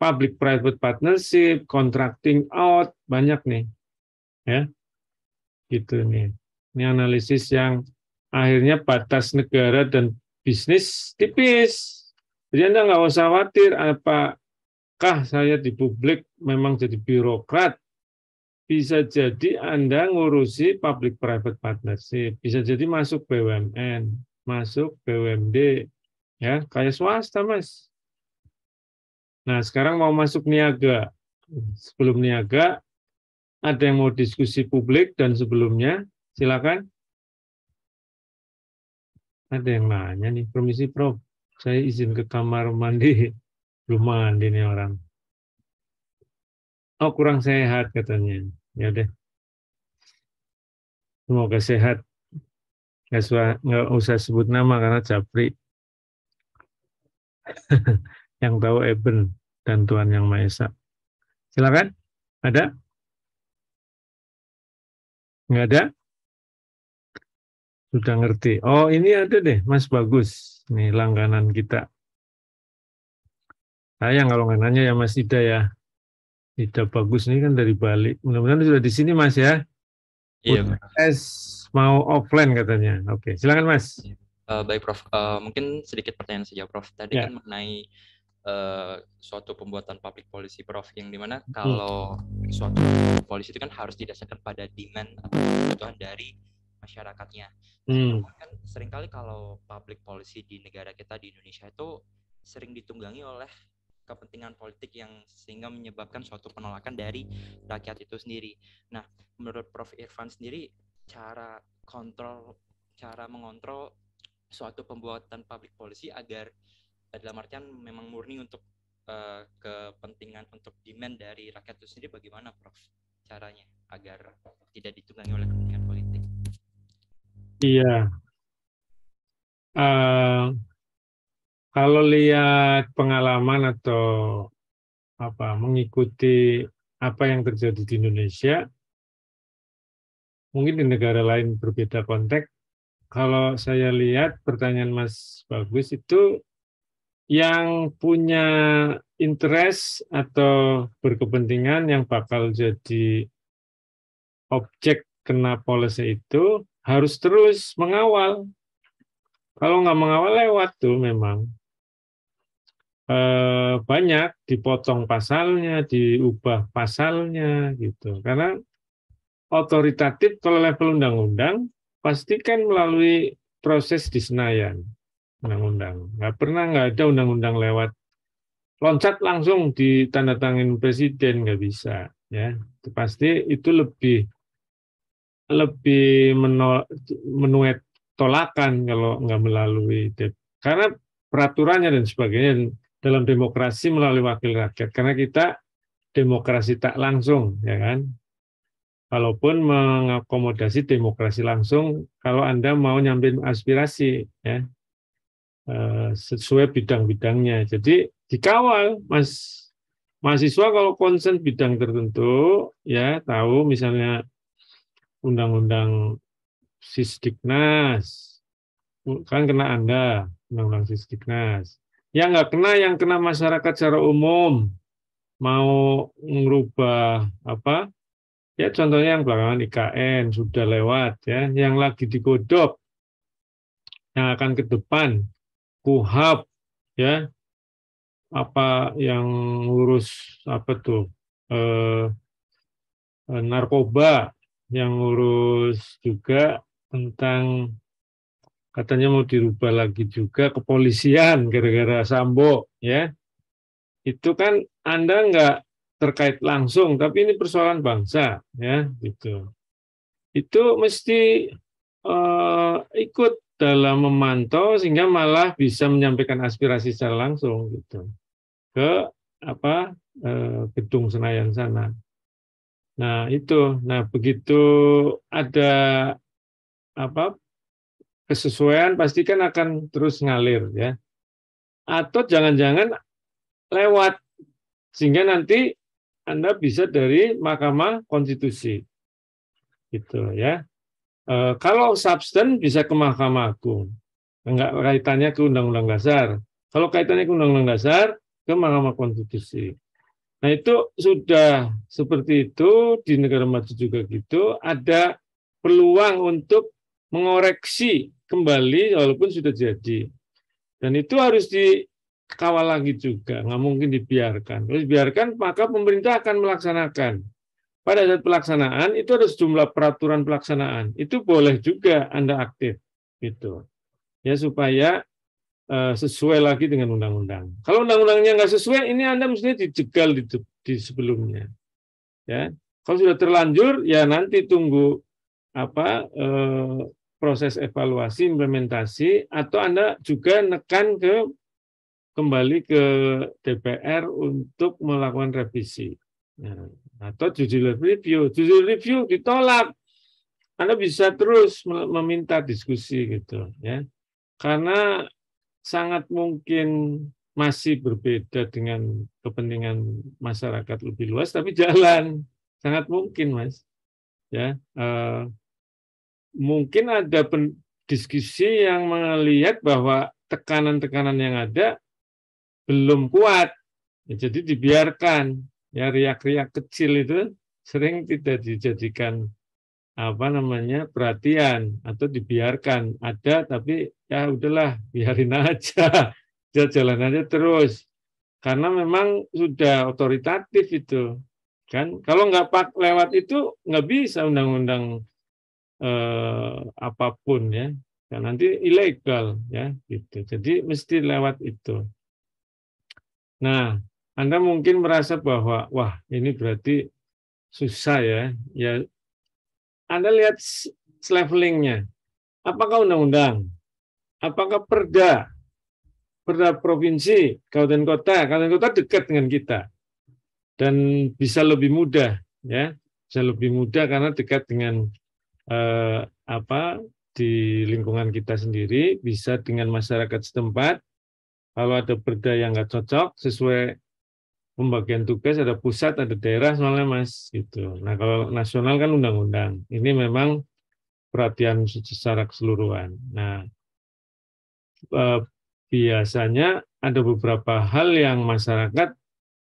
public-private partnership, contracting out, banyak nih. Ya, gitu nih. Ini analisis yang akhirnya batas negara dan bisnis tipis. Jadi Anda nggak usah khawatir apakah saya di publik memang jadi birokrat. Bisa jadi Anda ngurusi public-private partnership. Bisa jadi masuk BUMN, masuk BUMD, ya kayak swasta, Mas. Nah, sekarang mau masuk niaga. Sebelum niaga, ada yang mau diskusi publik dan sebelumnya, silakan. Ada yang nanya nih, permisi Prof, saya izin ke kamar mandi, belum mandi nih orang. Oh, kurang sehat katanya. Ya deh, semoga sehat. Nggak usah sebut nama karena Japri. Yang tahu Eben dan Tuhan Yang Maha Esa. Silakan. Ada? Nggak ada? Sudah ngerti. Oh, ini ada deh, Mas Bagus. Nih langganan kita. Sayang kalau nggak nanya ya Mas Ida ya. Ida Bagus ini kan dari Bali. Mudah-mudahan sudah di sini Mas ya. Iya, UTS mau offline katanya. Oke, silakan Mas. baik Prof. Mungkin sedikit pertanyaan saja Prof. Tadi Ya. kan mengenai suatu pembuatan public policy Prof. Yang dimana kalau suatu policy itu kan harus didasarkan pada demand atau kebutuhan dari masyarakatnya. Nah, kan seringkali kalau public policy di negara kita di Indonesia itu sering ditunggangi oleh kepentingan politik yang sehingga menyebabkan suatu penolakan dari rakyat itu sendiri. Nah, menurut Prof. Irfan sendiri, cara mengontrol suatu pembuatan public policy agar dalam artian memang murni untuk kepentingan untuk demand dari rakyat itu sendiri, bagaimana Prof caranya agar tidak ditunggangi oleh kepentingan politik? Iya. Kalau lihat pengalaman atau mengikuti apa yang terjadi di Indonesia, mungkin di negara lain berbeda konteks. Kalau saya lihat pertanyaan Mas Bagus itu yang punya interest atau berkepentingan yang bakal jadi objek kena policy itu harus terus mengawal. Kalau nggak mengawal lewat tuh memang. Banyak dipotong pasalnya, diubah pasalnya gitu. Karena otoritatif kalau level undang-undang pasti kan melalui proses di Senayan undang-undang. Nggak ada undang-undang lewat loncat langsung ditandatangani presiden, nggak bisa ya. Itu pasti itu lebih menuai tolakan kalau nggak melalui karena peraturannya dan sebagainya dalam demokrasi melalui wakil rakyat, karena kita demokrasi tak langsung, ya kan? Kalaupun mengakomodasi demokrasi langsung, kalau Anda mau nyampein aspirasi, ya, sesuai bidang-bidangnya. Jadi dikawal, mahasiswa kalau concern bidang tertentu, ya tahu misalnya undang-undang Sisdiknas, kan kena Anda, undang-undang Sisdiknas. Yang kena masyarakat secara umum, mau merubah ya contohnya yang belakangan IKN sudah lewat ya, yang lagi digodok, yang akan ke depan KUHAP ya, yang ngurus narkoba, yang ngurus juga tentang katanya mau dirubah lagi juga kepolisian gara-gara Sambo, ya. Itu kan Anda nggak terkait langsung, tapi ini persoalan bangsa, ya, gitu. Itu mesti ikut dalam memantau sehingga malah bisa menyampaikan aspirasi secara langsung, gitu, ke gedung Senayan sana. Nah itu, begitu ada kesesuaian pasti kan akan terus ngalir, ya. Atau jangan-jangan lewat sehingga nanti Anda bisa dari Mahkamah Konstitusi, gitu, ya. Kalau substan bisa ke Mahkamah Agung, enggak kaitannya ke Undang-Undang Dasar. Kalau kaitannya ke Undang-Undang Dasar, ke Mahkamah Konstitusi. Nah itu sudah seperti itu di negara maju juga gitu, ada peluang untuk mengoreksi kembali walaupun sudah jadi. Dan itu harus dikawal lagi juga, nggak mungkin dibiarkan. Kalau dibiarkan maka pemerintah akan melaksanakan. Pada saat pelaksanaan itu ada sejumlah peraturan pelaksanaan. Itu boleh juga Anda aktif, gitu. Ya supaya sesuai lagi dengan undang-undang. Kalau undang-undangnya nggak sesuai, ini Anda mestinya dijegal di sebelumnya. Ya, kalau sudah terlanjur, ya nanti tunggu proses evaluasi, implementasi, atau Anda juga nekan kembali ke DPR untuk melakukan revisi. Nah, atau judicial review ditolak, Anda bisa terus meminta diskusi, gitu, ya, karena sangat mungkin masih berbeda dengan kepentingan masyarakat lebih luas, tapi jalan sangat mungkin, Mas, ya. Mungkin ada diskusi yang melihat bahwa tekanan-tekanan yang ada belum kuat, ya, jadi dibiarkan, ya, riak-riak kecil itu sering tidak dijadikan perhatian atau dibiarkan ada, tapi ya udahlah biarin aja, jalan aja terus, karena memang sudah otoritatif itu kan. Kalau nggak lewat itu nggak bisa undang-undang apapun, ya, kan nanti ilegal, ya, gitu. Jadi mesti lewat itu. Nah, Anda mungkin merasa bahwa wah ini berarti susah, ya, ya. Anda lihat levelingnya, apakah undang-undang, apakah perda provinsi, kabupaten kota dekat dengan kita dan bisa lebih mudah, ya, bisa lebih mudah karena dekat dengan di lingkungan kita sendiri, bisa dengan masyarakat setempat. Kalau ada perda yang nggak cocok sesuai pembagian tugas, ada pusat, ada daerah, soalnya, Mas, gitu. Nah, kalau nasional kan undang-undang. Ini memang perhatian secara keseluruhan. Nah, biasanya ada beberapa hal yang masyarakat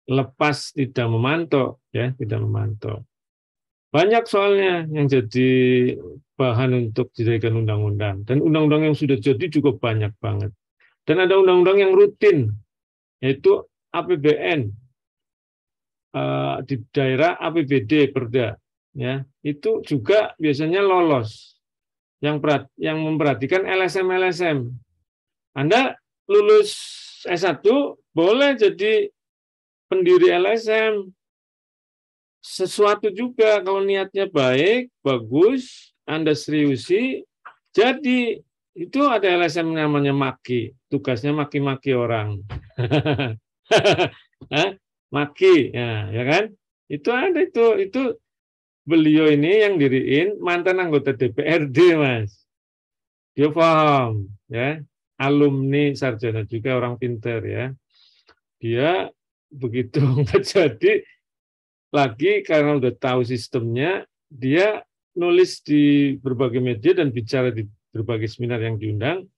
lepas tidak memantau, ya, tidak memantau. Banyak soalnya yang jadi bahan untuk dijadikan undang-undang. Dan undang-undang yang sudah jadi juga banyak banget. Dan ada undang-undang yang rutin, yaitu APBN, di daerah APBD perda, ya, itu juga biasanya lolos. Yang memperhatikan LSM. Anda lulus S1 boleh jadi pendiri LSM. Sesuatu juga kalau niatnya baik, bagus, Anda seriusi, jadi itu ada LSM namanya maki, tugasnya maki-maki orang. Maki, ya kan? Itu ada itu beliau ini yang diriin mantan anggota DPRD, Mas. Dia paham, ya, alumni sarjana juga, orang pinter, ya. Dia begitu nggak jadi lagi karena udah tahu sistemnya, dia nulis di berbagai media dan bicara di berbagai seminar yang diundang,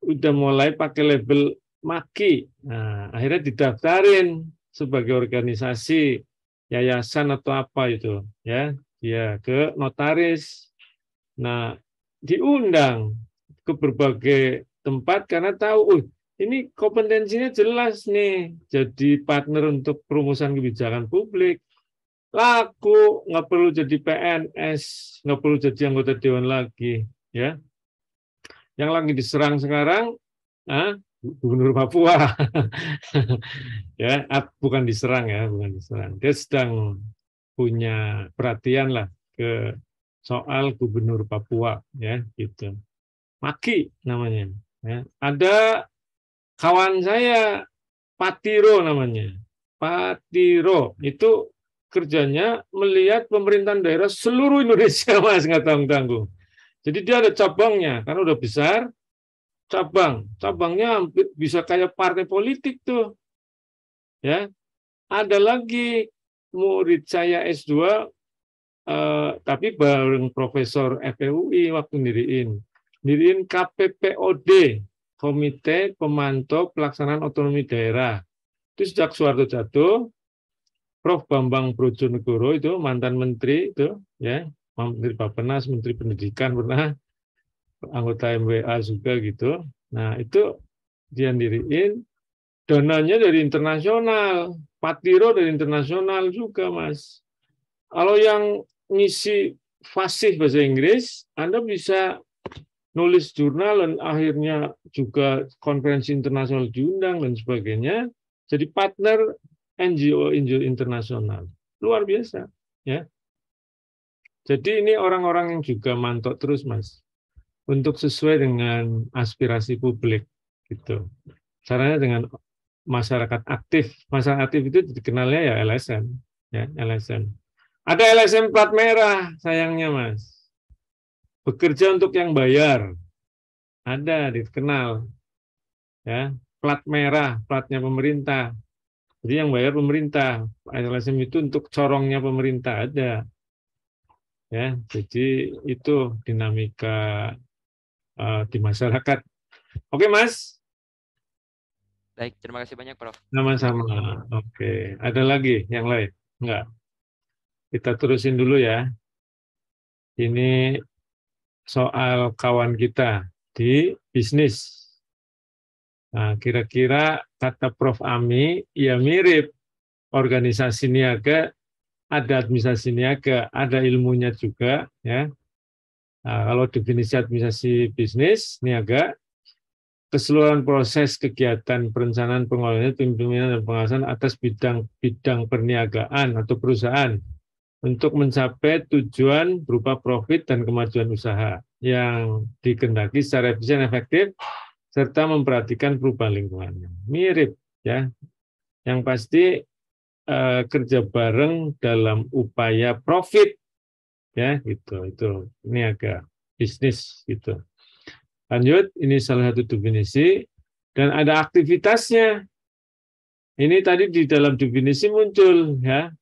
udah mulai pakai label maki. Nah, akhirnya didaftarin sebagai organisasi, yayasan atau apa itu, ya, dia ke notaris. Nah, diundang ke berbagai tempat karena tahu, ini kompetensinya jelas nih, jadi partner untuk perumusan kebijakan publik, laku, nggak perlu jadi PNS, nggak perlu jadi anggota dewan lagi, ya. Yang lagi diserang sekarang, Gubernur Papua, ya, bukan diserang ya, bukan diserang. Dia sedang punya perhatian lah ke soal Gubernur Papua, ya, gitu. Maki namanya. Ya. Ada kawan saya, Patiro namanya. Patiro itu kerjanya melihat pemerintahan daerah seluruh Indonesia, Mas, nggak tanggung-tanggung. Jadi dia ada cabangnya, karena udah besar, cabangnya hampir bisa kayak partai politik tuh. Ya, ada lagi murid saya S2, tapi bareng Profesor FPUI waktu diriin KPPOD, Komite Pemantau Pelaksanaan Otonomi Daerah. Itu sejak Soeharto jatuh, Prof. Bambang Brojonegoro itu mantan menteri itu, ya, Menteri Bappenas, Menteri Pendidikan pernah, anggota MWA juga gitu. Nah itu dia diriin, dananya dari internasional, Patiro dari internasional juga, Mas. Kalau yang ngisi fasih bahasa Inggris, Anda bisa nulis jurnal dan akhirnya juga konferensi internasional diundang dan sebagainya, jadi partner NGO internasional. Luar biasa, ya. Jadi ini orang-orang yang juga mantap terus, Mas, untuk sesuai dengan aspirasi publik gitu. Caranya dengan masyarakat aktif. Masyarakat aktif itu dikenalnya ya LSM, ya, LSM. Ada LSM plat merah, sayangnya, Mas. Bekerja untuk yang bayar. Ada, dikenal. Ya, plat merah, platnya pemerintah. Jadi yang bayar pemerintah. LSM itu untuk corongnya pemerintah, ada. Ya, jadi itu dinamika di masyarakat. Oke, Mas. Baik, terima kasih banyak, Prof. Sama-sama. Oke, ada lagi yang lain? Enggak. Kita terusin dulu ya. Ini soal kawan kita di bisnis. Nah, kira-kira kata Prof. Ami, ya mirip organisasi niaga, ada administrasi niaga, ada ilmunya juga, ya. Nah, kalau definisi administrasi bisnis niaga, keseluruhan proses kegiatan perencanaan pengelolaan, pimpinan dan pengawasan atas bidang perniagaan atau perusahaan untuk mencapai tujuan berupa profit dan kemajuan usaha yang dikehendaki secara efisien efektif serta memperhatikan perubahan lingkungan. Mirip, ya. Yang pasti kerja bareng dalam upaya profit, ya, gitu. Itu niaga bisnis gitu. Lanjut, ini salah satu definisi dan ada aktivitasnya. Ini tadi di dalam definisi muncul, ya,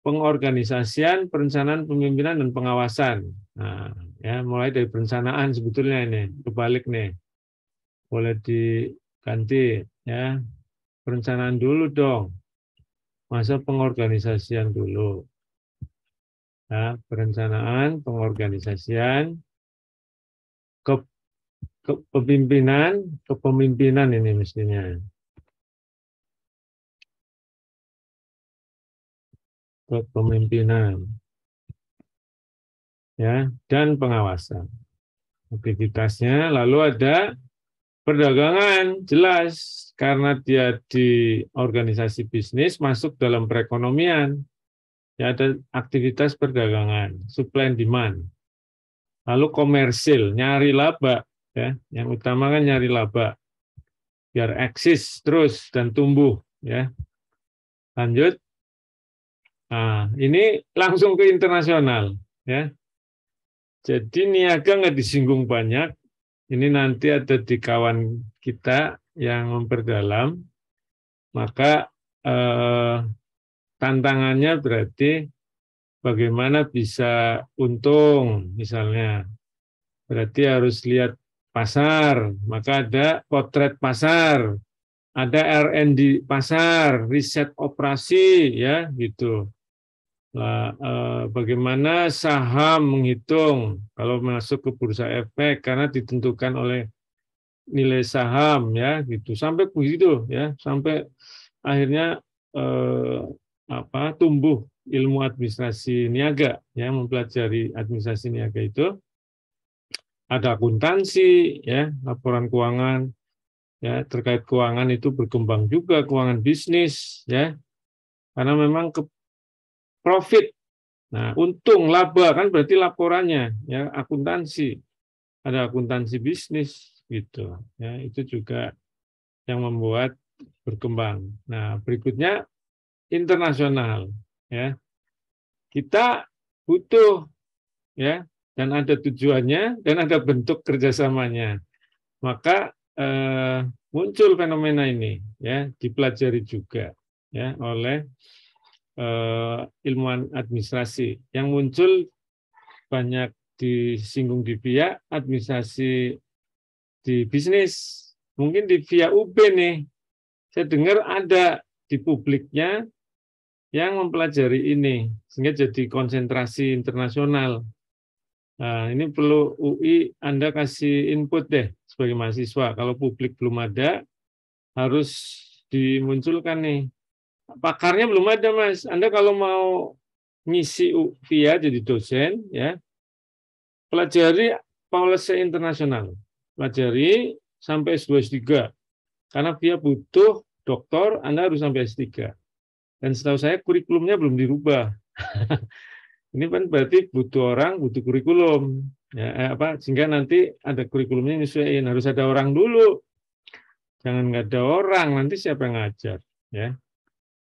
pengorganisasian, perencanaan, pemimpinan dan pengawasan. Nah, ya, mulai dari perencanaan sebetulnya ini kebalik nih. Boleh diganti, ya. Perencanaan dulu dong. Masa pengorganisasian dulu. Ya, perencanaan, pengorganisasian, kepemimpinan ini mestinya. Kepemimpinan. Ya, dan pengawasan. Aktivitasnya lalu ada perdagangan, jelas karena dia di organisasi bisnis masuk dalam perekonomian. Ya, ada aktivitas perdagangan, supply and demand. Lalu komersil, nyari laba, ya. Yang utama kan nyari laba biar eksis terus dan tumbuh, ya. Lanjut. Nah, ini langsung ke internasional, ya. Jadi niaga nggak disinggung banyak. Ini nanti ada di kawan kita yang memperdalam. Maka tantangannya berarti bagaimana bisa untung, misalnya. Berarti harus lihat pasar, maka ada potret pasar, ada R&D pasar, riset operasi, ya, gitu. Nah, bagaimana saham menghitung kalau masuk ke bursa efek karena ditentukan oleh nilai saham, ya, gitu. Sampai begitu, ya, sampai akhirnya tumbuh ilmu administrasi niaga, ya, mempelajari administrasi niaga itu ada akuntansi, ya, laporan keuangan, ya, terkait keuangan itu berkembang juga keuangan bisnis, ya, karena memang ke profit, nah untung laba kan berarti laporannya, ya, akuntansi, ada akuntansi bisnis gitu, ya, itu juga yang membuat berkembang. Nah berikutnya internasional, ya, kita butuh, ya, dan ada tujuannya dan ada bentuk kerjasamanya, maka muncul fenomena ini, ya, dipelajari juga, ya, oleh ilmuwan administrasi yang muncul banyak disinggung di via administrasi di bisnis, mungkin di via UB nih, saya dengar ada di publiknya yang mempelajari ini, sehingga jadi konsentrasi internasional. Nah, ini perlu UI Anda kasih input deh sebagai mahasiswa. Kalau publik belum ada, harus dimunculkan nih. Pakarnya belum ada, Mas. Anda kalau mau ngisi via jadi dosen, ya, pelajari policy internasional. Pelajari sampai S2, S3. Karena via butuh doktor, Anda harus sampai S3. Dan setahu saya kurikulumnya belum dirubah. Ini kan berarti butuh orang, butuh kurikulum, ya, sehingga nanti ada kurikulumnya nyesuaiin. Harus ada orang dulu, jangan nggak ada orang, nanti siapa yang ngajar, ya.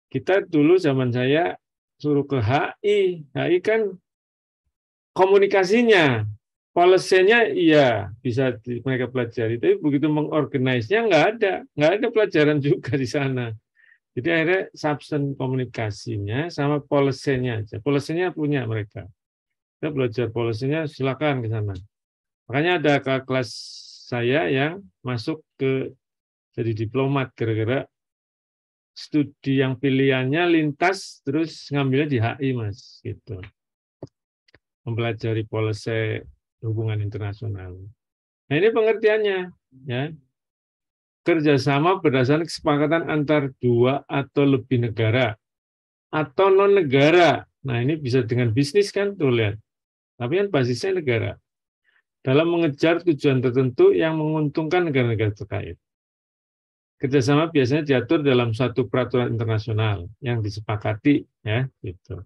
Kita dulu zaman saya suruh ke HI kan komunikasinya, policy-nya iya bisa mereka pelajari, tapi begitu mengorganisnya nggak ada pelajaran juga di sana. Jadi akhirnya substance komunikasinya sama policy-nya aja. Policy-nya punya mereka. Kita belajar policy-nya, silakan ke sana. Makanya ada kelas saya yang masuk ke jadi diplomat gara-gara studi yang pilihannya lintas terus ngambilnya di HI, Mas, gitu. Mempelajari policy hubungan internasional. Nah, ini pengertiannya, ya. Kerjasama berdasarkan kesepakatan antar dua atau lebih negara atau non-negara. Nah, ini bisa dengan bisnis kan, tuh lihat. Tapi kan basisnya negara. Dalam mengejar tujuan tertentu yang menguntungkan negara-negara terkait. Kerjasama biasanya diatur dalam satu peraturan internasional yang disepakati, ya, gitu,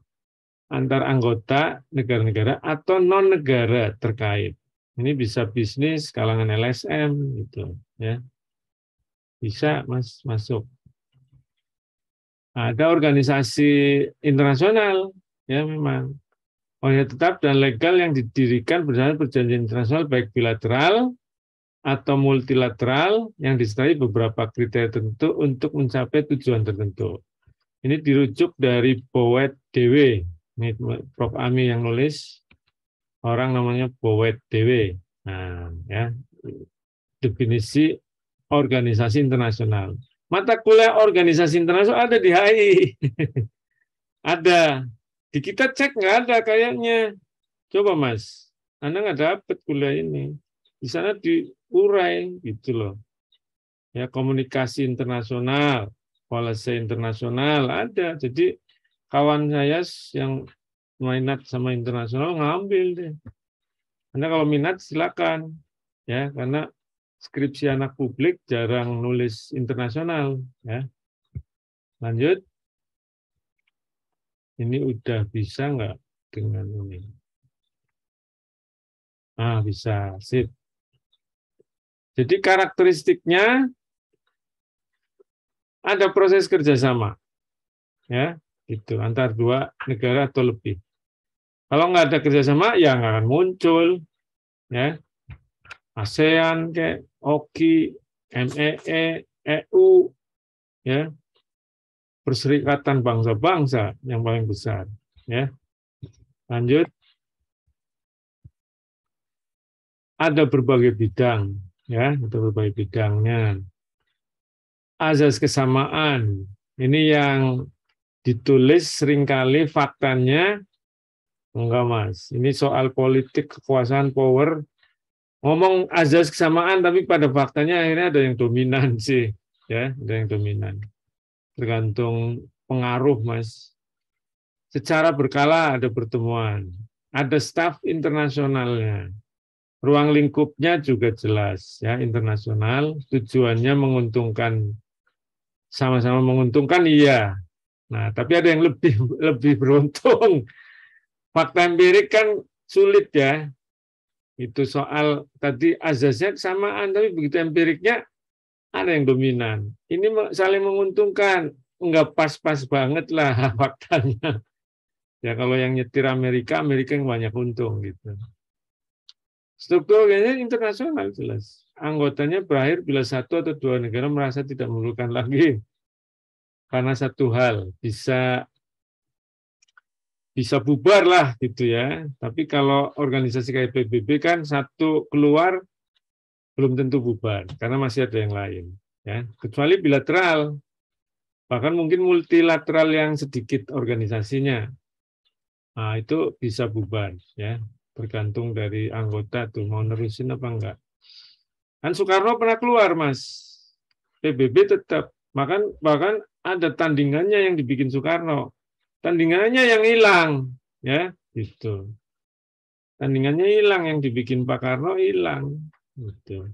antar anggota negara-negara atau non-negara terkait. Ini bisa bisnis, kalangan LSM, gitu, ya. Bisa, Mas, masuk. Ada organisasi internasional, ya, memang. Organisasi tetap dan legal yang didirikan berdasarkan perjanjian internasional baik bilateral atau multilateral yang disertai beberapa kriteria tertentu untuk mencapai tujuan tertentu. Ini dirujuk dari Bowet Dewe. Ini Prof. Ami yang nulis, orang namanya Bowet Dewe. Nah, ya, definisi organisasi internasional. Mata kuliah organisasi internasional ada di HI. Ada. Di kita cek nggak ada kayaknya. Coba, Mas, Anda nggak dapat kuliah ini. Di sana diurai gitu loh. Ya, komunikasi internasional, policy internasional ada. Jadi kawan saya yang minat sama internasional ngambil deh. Anda kalau minat silakan, ya, karena skripsi anak publik jarang nulis internasional, ya. Lanjut. Ini udah bisa nggak dengan ini? Ah, bisa, sip. Jadi karakteristiknya ada proses kerjasama, ya, gitu, antar dua negara atau lebih. Kalau nggak ada kerjasama, ya nggak akan muncul, ya. ASEAN, kayak OKI, MEE, EU, ya, Perserikatan Bangsa-Bangsa yang paling besar, ya. Lanjut. Ada berbagai bidang, ya, ada berbagai bidangnya. Azas kesamaan, ini yang ditulis seringkali faktanya enggak, Mas. Ini soal politik, kekuasaan, power. Ngomong azas kesamaan, tapi pada faktanya akhirnya ada yang dominan sih, ya, ada yang dominan. Tergantung pengaruh, Mas. secara berkala ada pertemuan, ada staf internasionalnya, ruang lingkupnya juga jelas ya, internasional, tujuannya menguntungkan, sama-sama menguntungkan, iya. Nah, tapi ada yang lebih beruntung. Fakta empirik kan sulit ya. Itu soal tadi azasnya kesamaan, tapi begitu empiriknya ada yang dominan. Ini saling menguntungkan, enggak pas-pas banget lah faktanya. Ya kalau yang nyetir Amerika yang banyak untung gitu. Struktur organisasi internasional jelas. Anggotanya berakhir bila satu atau dua negara merasa tidak memerlukan lagi. Karena satu hal, bisa bubar lah gitu ya. Tapi kalau organisasi kayak PBB kan satu keluar belum tentu bubar karena masih ada yang lain ya. Kecuali bilateral. Bahkan mungkin multilateral yang sedikit organisasinya. Nah, itu bisa bubar ya, tergantung dari anggota tuh mau nerusin apa enggak. Kan Soekarno pernah keluar, Mas. PBB tetap, bahkan ada tandingannya yang dibikin Soekarno. Tandingannya yang hilang ya, gitu. Tandingannya hilang, yang dibikin Pak Karno hilang gitu.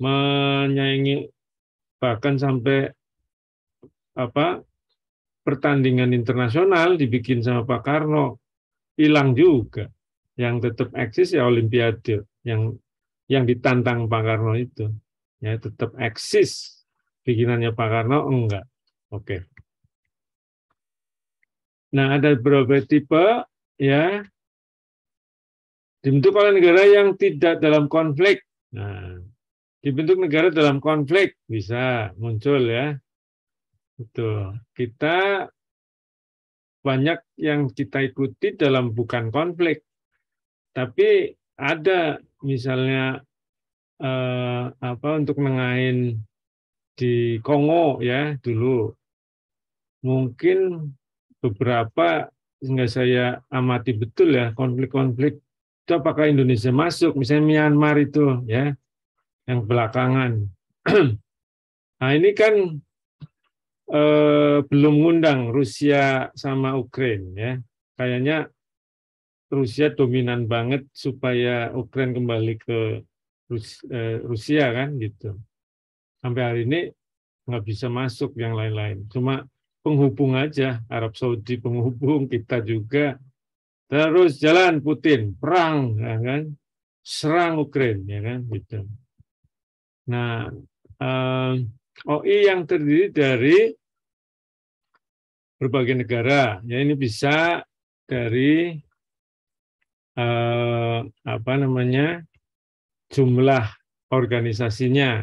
Menyaingi bahkan sampai pertandingan internasional dibikin sama Pak Karno hilang juga. Yang tetap eksis ya Olimpiade yang ditantang Pak Karno itu ya tetap eksis. Bikinannya Pak Karno enggak. Oke. Nah, ada beberapa tipe ya dibentuk oleh negara yang tidak dalam konflik. Nah, dibentuk negara dalam konflik bisa muncul ya. Betul. Kita banyak yang kita ikuti dalam bukan konflik, tapi ada misalnya untuk nengahin di Kongo ya dulu, mungkin beberapa nggak saya amati betul ya konflik-konflik itu apakah Indonesia masuk, misalnya Myanmar itu ya yang belakangan. Nah ini kan belum ngundang Rusia sama Ukraina ya. Kayaknya Rusia dominan banget supaya Ukraina kembali ke Rusia kan gitu. Sampai hari ini nggak bisa masuk yang lain-lain. Cuma penghubung aja, Arab Saudi penghubung, kita juga. Terus jalan Putin, perang ya kan. Serang Ukraina ya kan gitu. Nah, OI yang terdiri dari berbagai negara, ya ini bisa dari jumlah organisasinya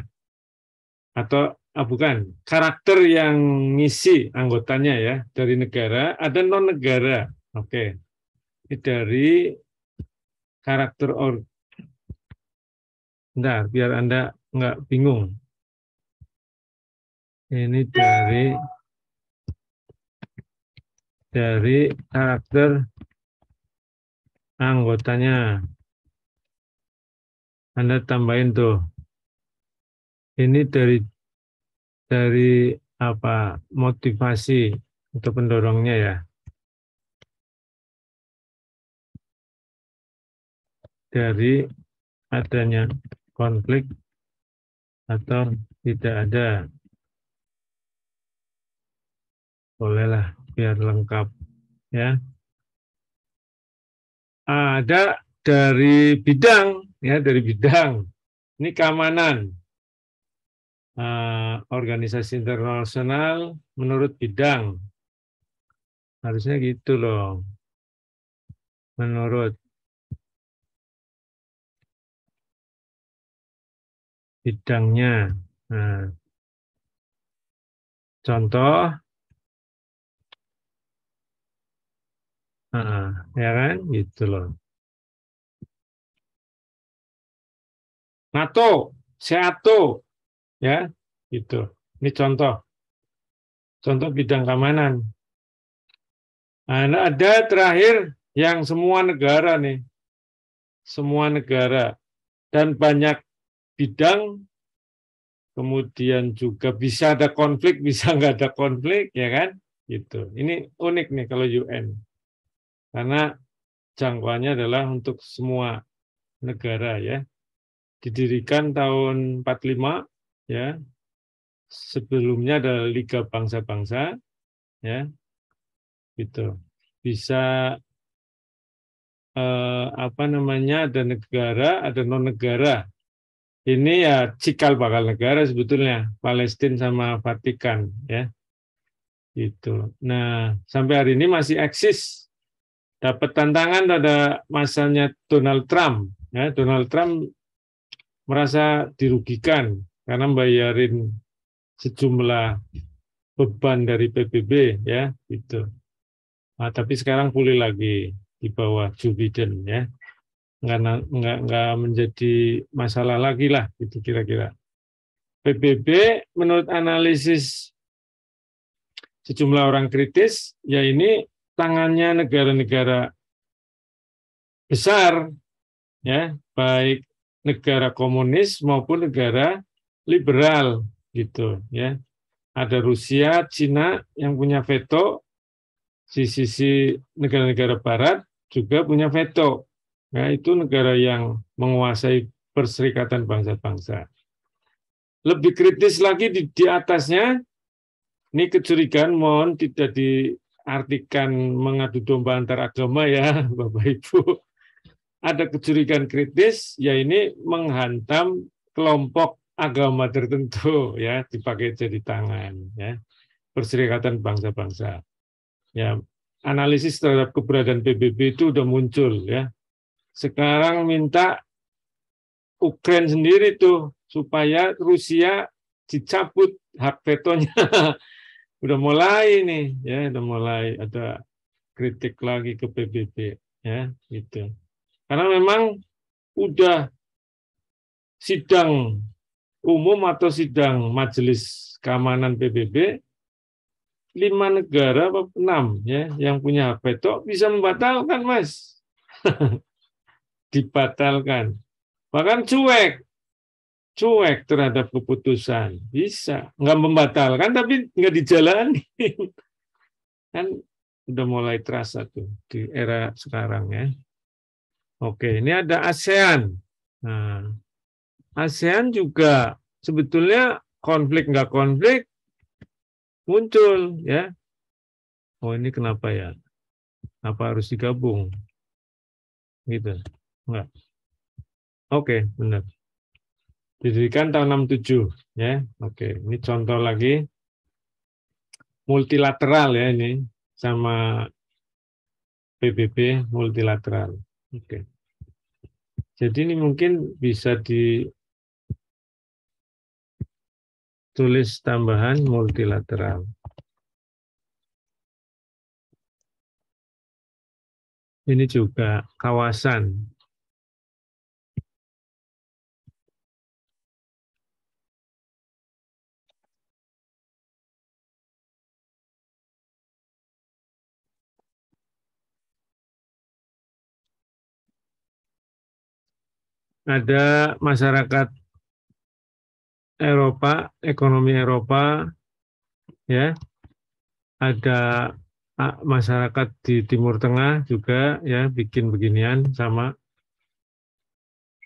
atau bukan karakter yang ngisi anggotanya ya dari negara, ada non negara, oke, ini dari karakter bentar biar Anda nggak bingung, ini dari karakter anggotanya. Anda tambahin tuh. Ini dari apa? Motivasi atau pendorongnya ya. Dari adanya konflik atau tidak ada. Bolehlah biar lengkap ya. Ada dari bidang ya, dari bidang. Ini keamanan. Organisasi internasional menurut bidang. Harusnya gitu loh. Menurut bidangnya. Nah, contoh, ya kan, gitu loh. NATO, SEATO, ya, gitu. Ini contoh bidang keamanan. Nah, ada terakhir yang semua negara nih, semua negara dan banyak bidang, kemudian juga bisa ada konflik, bisa nggak ada konflik, ya kan? Gitu. Ini unik nih kalau UN. Karena jangkauannya adalah untuk semua negara ya. Didirikan tahun 45 ya. Sebelumnya adalah Liga Bangsa-Bangsa ya. Gitu. Bisa ada negara, ada non-negara. Ini ya cikal bakal negara sebetulnya, Palestina sama Vatikan ya. Gitu. Nah, sampai hari ini masih eksis. Dapat tantangan pada masanya Donald Trump. Ya, Donald Trump merasa dirugikan karena bayarin sejumlah beban dari PBB ya, gitu. Nah, tapi sekarang pulih lagi di bawah Joe Biden ya. Nggak menjadi masalah lagi lah, gitu kira-kira. PBB menurut analisis sejumlah orang kritis, ya ini tangannya negara-negara besar, ya baik negara komunis maupun negara liberal, gitu ya. Ada Rusia, Cina yang punya veto, di sisi negara-negara Barat juga punya veto. Nah, itu negara yang menguasai Perserikatan Bangsa-Bangsa. Lebih kritis lagi di atasnya, ini kecurigaan mohon tidak diartikan mengadu domba antar agama ya, Bapak Ibu. Ada kecurigaan kritis, ya ini menghantam kelompok agama tertentu ya, dipakai jadi tangan ya. Perserikatan Bangsa-Bangsa. Ya, analisis terhadap keberadaan PBB itu udah muncul ya. Sekarang minta Ukraina sendiri tuh supaya Rusia dicabut hak vetonya. Udah mulai nih ya, udah mulai ada kritik lagi ke PBB ya, gitu. Karena memang udah sidang umum atau sidang Majelis Keamanan PBB 5 negara atau 6 ya yang punya hak veto bisa membatalkan, Mas. Dibatalkan. Bahkan cuek terhadap keputusan. Bisa. Nggak membatalkan, tapi nggak dijalani. Kan udah mulai terasa tuh di era sekarang ya. Oke, ini ada ASEAN. Nah, ASEAN juga sebetulnya konflik nggak konflik muncul ya. Oh ini kenapa ya? Apa harus digabung? Gitu. Enggak. Oke, benar. Didirikan tahun 67 ya. Oke, ini contoh lagi multilateral ya ini sama PBB multilateral. Oke. Jadi ini mungkin bisa ditulis tambahan multilateral. Ini juga kawasan. Ada masyarakat Eropa, ekonomi Eropa, ya. Ada masyarakat di Timur Tengah juga, ya, bikin beginian sama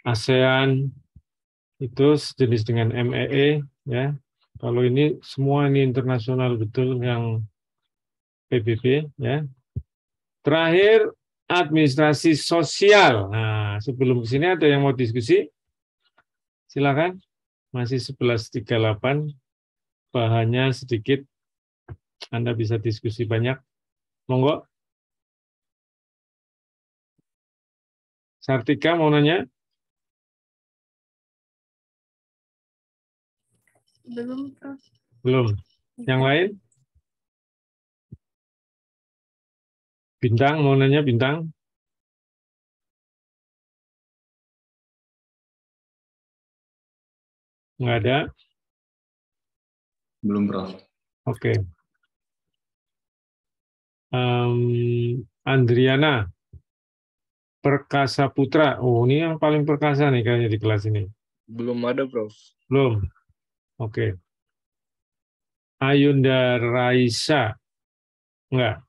ASEAN itu sejenis dengan MEE, ya. Kalau ini semua ini internasional betul yang PBB, ya. Terakhir administrasi sosial. Nah, sebelum ke sini ada yang mau diskusi? Silakan. Masih 11.38. Bahannya sedikit. Anda bisa diskusi banyak. Monggo. Sartika mau nanya? Belum, Prof. Belum. Yang lain? Bintang mau nanya, Bintang? Nggak ada? Belum, Prof. Oke. Andriana Perkasa Putra. Oh, ini yang paling perkasa nih kayaknya di kelas ini. Belum ada, Prof. Belum. Oke. Ayunda Raisa. Enggak.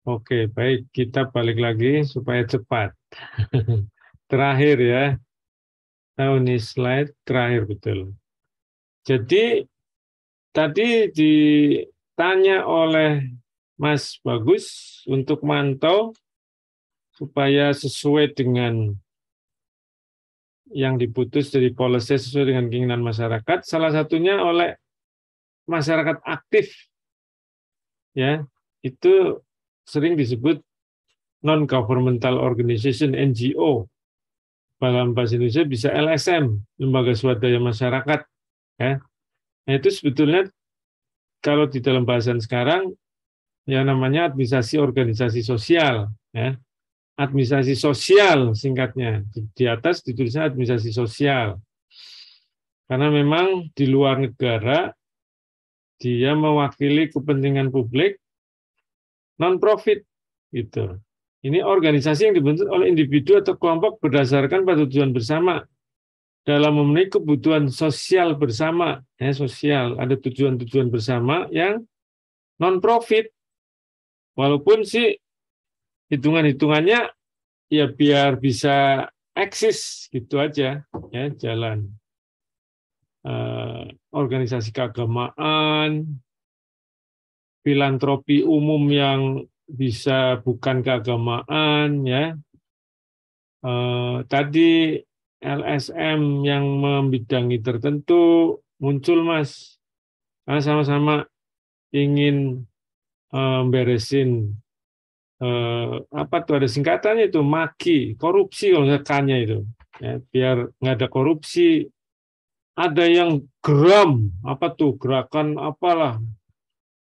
Oke, baik. Kita balik lagi supaya cepat. Terakhir ya. Tahu nih slide terakhir betul. Jadi tadi ditanya oleh Mas Bagus untuk mantau supaya sesuai dengan yang diputus dari policy sesuai dengan keinginan masyarakat. Salah satunya oleh masyarakat aktif. Ya, itu sering disebut non-governmental organization NGO. Dalam bahasa Indonesia bisa LSM, lembaga swadaya masyarakat. Ya. Nah, itu sebetulnya kalau di dalam bahasan sekarang ya namanya administrasi organisasi sosial. Ya. Administrasi sosial singkatnya. Di atas ditulisnya administrasi sosial. Karena memang di luar negara dia mewakili kepentingan publik non-profit gitu. Ini organisasi yang dibentuk oleh individu atau kelompok berdasarkan pada tujuan bersama dalam memenuhi kebutuhan sosial bersama. Ya, sosial, ada tujuan-tujuan bersama yang non-profit. Walaupun sih hitungan-hitungannya ya biar bisa eksis gitu aja, ya jalan. Organisasi keagamaan, filantropi umum yang bisa bukan keagamaan, ya. Tadi LSM yang membidangi tertentu muncul, Mas. Karena sama-sama ingin beresin apa tuh ada singkatannya itu MAKI, korupsi kalau nggak K-nya itu, ya, biar nggak ada korupsi. Ada yang geram, apa tuh gerakan apalah,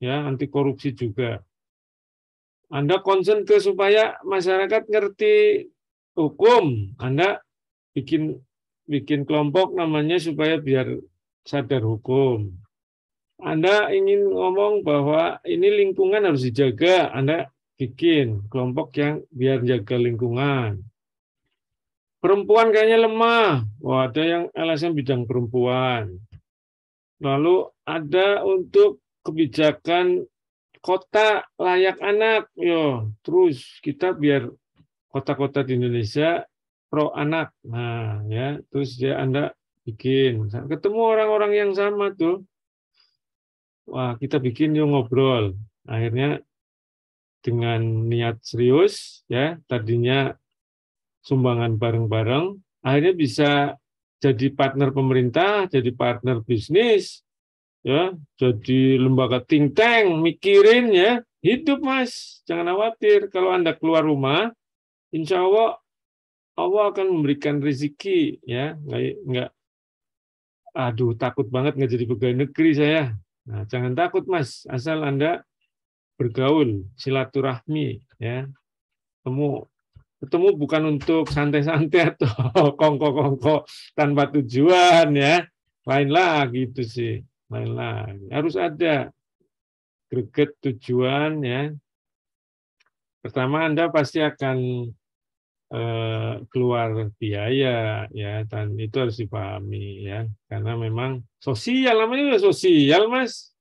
ya anti korupsi juga. Anda concern ke supaya masyarakat ngerti hukum, Anda bikin kelompok namanya supaya biar sadar hukum. Anda ingin ngomong bahwa ini lingkungan harus dijaga, Anda bikin kelompok yang biar jaga lingkungan. Perempuan kayaknya lemah, wah ada yang LSM bidang perempuan. Lalu ada untuk kebijakan kota layak anak, yo terus kita biar kota-kota di Indonesia pro anak. Nah, ya, terus ya Anda bikin. Ketemu orang-orang yang sama tuh. Wah, kita bikin yuk ngobrol. Akhirnya dengan niat serius, ya, tadinya sumbangan bareng-bareng, akhirnya bisa jadi partner pemerintah, jadi partner bisnis, ya, jadi lembaga think tank, mikirin ya, hidup Mas, jangan khawatir. Kalau Anda keluar rumah, insya Allah akan memberikan rezeki, ya, nggak, aduh takut banget nggak jadi pegawai negeri saya. Nah, jangan takut Mas, asal Anda bergaul, silaturahmi, ya, ketemu bukan untuk santai-santai atau kongko-kongko tanpa tujuan, ya, lain lagi itu sih, lain lagi. Harus ada greget tujuan, ya. Pertama Anda pasti akan keluar biaya, ya, dan itu harus dipahami, ya, karena memang sosial, namanya juga sosial, Mas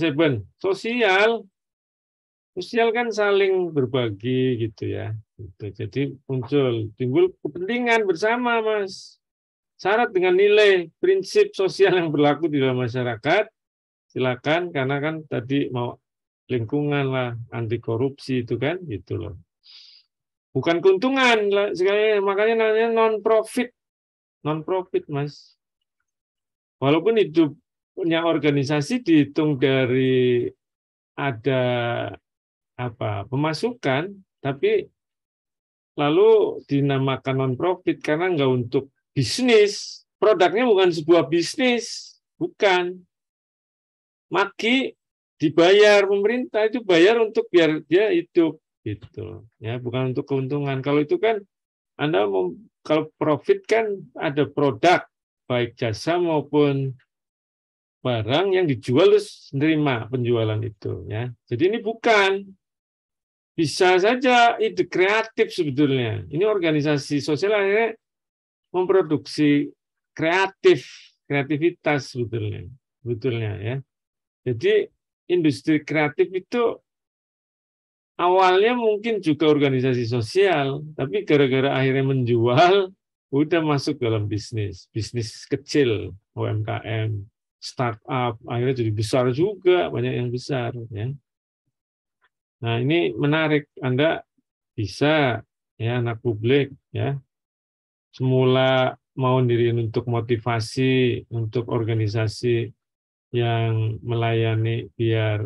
Eben, sosial kan saling berbagi gitu ya, gitu. Jadi timbul kepentingan bersama, Mas. Syarat dengan nilai prinsip sosial yang berlaku di dalam masyarakat, silakan, karena kan tadi mau lingkungan lah, anti korupsi itu kan, gitu loh. Bukan keuntungan, makanya namanya non-profit, Mas. Walaupun hidup punya organisasi dihitung dari ada pemasukan, tapi lalu dinamakan non-profit karena nggak untuk bisnis. Produknya bukan sebuah bisnis, bukan. MAKI dibayar pemerintah itu bayar untuk biar dia hidup. Gitu, ya, bukan untuk keuntungan. Kalau itu kan Anda kalau profit kan ada produk baik jasa maupun barang yang dijual terus menerima penjualan itu, ya. Jadi ini bukan, bisa saja ide kreatif sebetulnya. Ini organisasi sosial akhirnya memproduksi kreativitas sebetulnya ya. Jadi industri kreatif itu awalnya mungkin juga organisasi sosial, tapi gara-gara akhirnya menjual, udah masuk dalam bisnis kecil, UMKM, startup, akhirnya jadi besar juga, banyak yang besar. Ya. Nah ini menarik, Anda bisa ya anak publik ya semula mau diriin untuk motivasi untuk organisasi yang melayani biar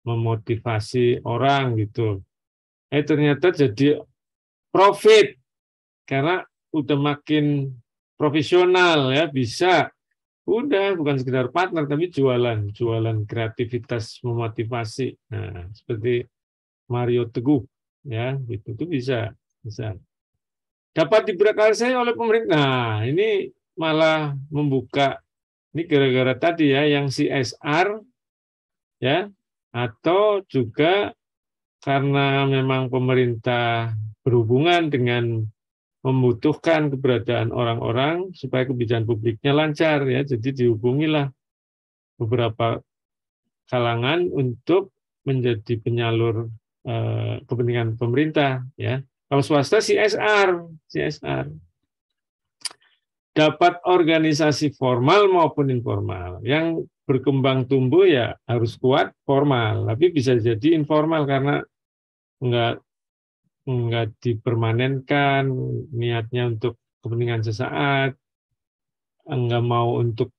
memotivasi orang gitu. Ternyata jadi profit karena udah makin profesional ya bisa udah bukan sekedar partner tapi jualan kreativitas memotivasi. Nah, seperti Mario Teguh ya gitu itu bisa dapat diberkahi oleh pemerintah. Nah, ini malah membuka ini gara-gara tadi ya yang CSR ya atau juga karena memang pemerintah berhubungan dengan membutuhkan keberadaan orang-orang supaya kebijakan publiknya lancar ya. Jadi dihubungilah beberapa kalangan untuk menjadi penyalur kepentingan pemerintah ya. Kalau swasta CSR. Dapat organisasi formal maupun informal. Yang berkembang tumbuh ya harus kuat formal, tapi bisa jadi informal karena enggak dipermanenkan niatnya untuk kepentingan sesaat, enggak mau untuk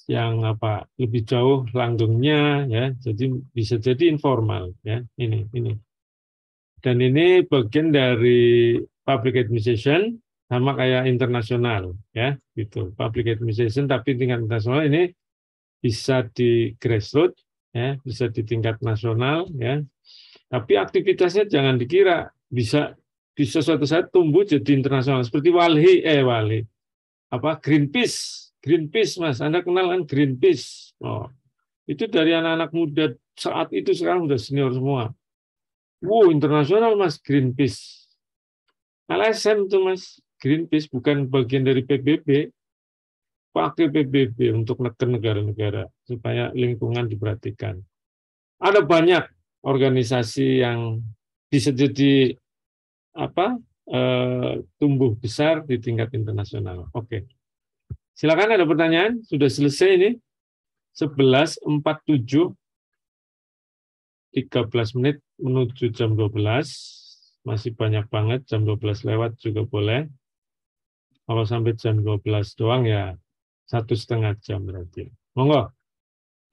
yang lebih jauh langgengnya ya, jadi bisa jadi informal ya ini. Dan ini bagian dari public administration sama kayak internasional ya gitu. Public administration tapi tingkat internasional ini bisa di grassroots ya, bisa di tingkat nasional ya. Tapi aktivitasnya jangan dikira bisa suatu saat tumbuh jadi internasional seperti Greenpeace Mas, Anda kenal kan Greenpeace? Oh, itu dari anak-anak muda saat itu sekarang udah senior semua. Wow, internasional Mas Greenpeace. LSM tuh Mas, Greenpeace bukan bagian dari PBB. Pakai PBB untuk neken negara-negara supaya lingkungan diperhatikan. Ada banyak organisasi yang bisa jadi tumbuh besar di tingkat internasional. Oke. Silakan ada pertanyaan? Sudah selesai ini. 11.47. 13 menit menuju jam 12. Masih banyak banget, jam 12 lewat juga boleh. Kalau sampai jam 12 doang ya 1,5 jam berarti. Monggo,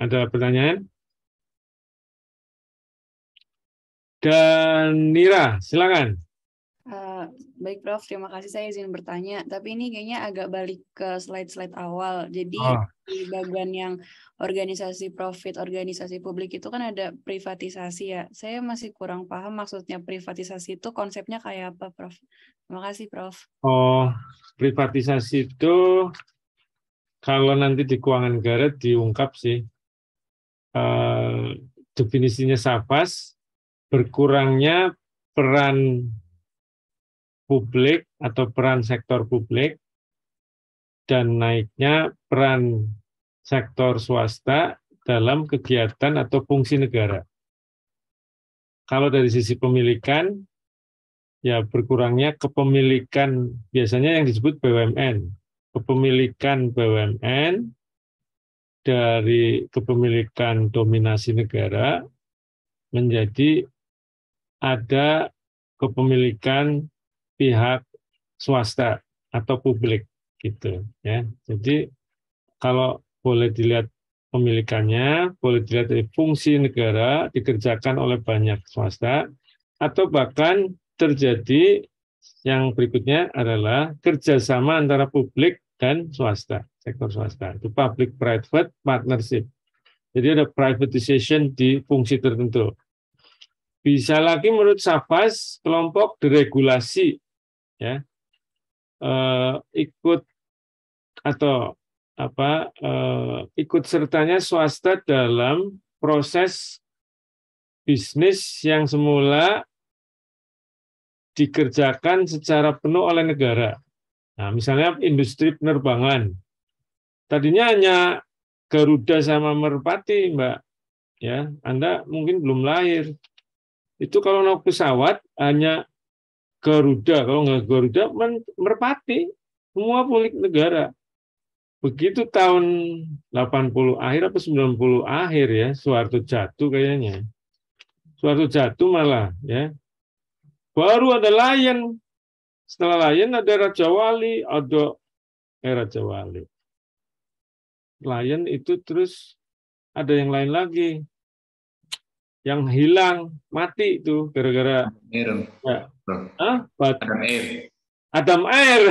ada pertanyaan? Dan Nira, silakan. Baik Prof, terima kasih, saya izin bertanya. Tapi ini kayaknya agak balik ke slide-slide awal. Jadi di bagian yang organisasi profit, organisasi publik itu kan ada privatisasi ya. Saya masih kurang paham maksudnya privatisasi itu konsepnya kayak apa, Prof? Terima kasih, Prof. Privatisasi itu kalau nanti di keuangan negara diungkap sih. Definisinya SAFAS, berkurangnya peran publik atau peran sektor publik dan naiknya peran sektor swasta dalam kegiatan atau fungsi negara. Kalau dari sisi pemilikan, ya berkurangnya kepemilikan, biasanya yang disebut BUMN. Kepemilikan BUMN dari kepemilikan dominasi negara menjadi ada kepemilikan pihak swasta atau publik gitu ya. Jadi kalau boleh dilihat pemilikannya, boleh dilihat dari fungsi negara dikerjakan oleh banyak swasta atau bahkan terjadi yang berikutnya adalah kerjasama antara publik dan swasta, sektor swasta. Itu public-private partnership. Jadi ada privatization di fungsi tertentu. Bisa lagi menurut SAFAS kelompok deregulasi ya ikut atau ikut sertanya swasta dalam proses bisnis yang semula dikerjakan secara penuh oleh negara. Nah, misalnya industri penerbangan. Tadinya hanya Garuda sama Merpati, Mbak ya, Anda mungkin belum lahir. Itu kalau naik pesawat hanya Garuda, kalau nggak Garuda, Merpati, semua milik negara. Begitu tahun 80 akhir atau 90 akhir ya, Soeharto jatuh kayaknya. Soeharto jatuh malah ya. Baru ada Lion. Setelah Lion ada Raja Wali, ada Raja Wali. Lion itu terus ada yang lain lagi. Yang hilang, mati itu gara-gara ya. Adam Air.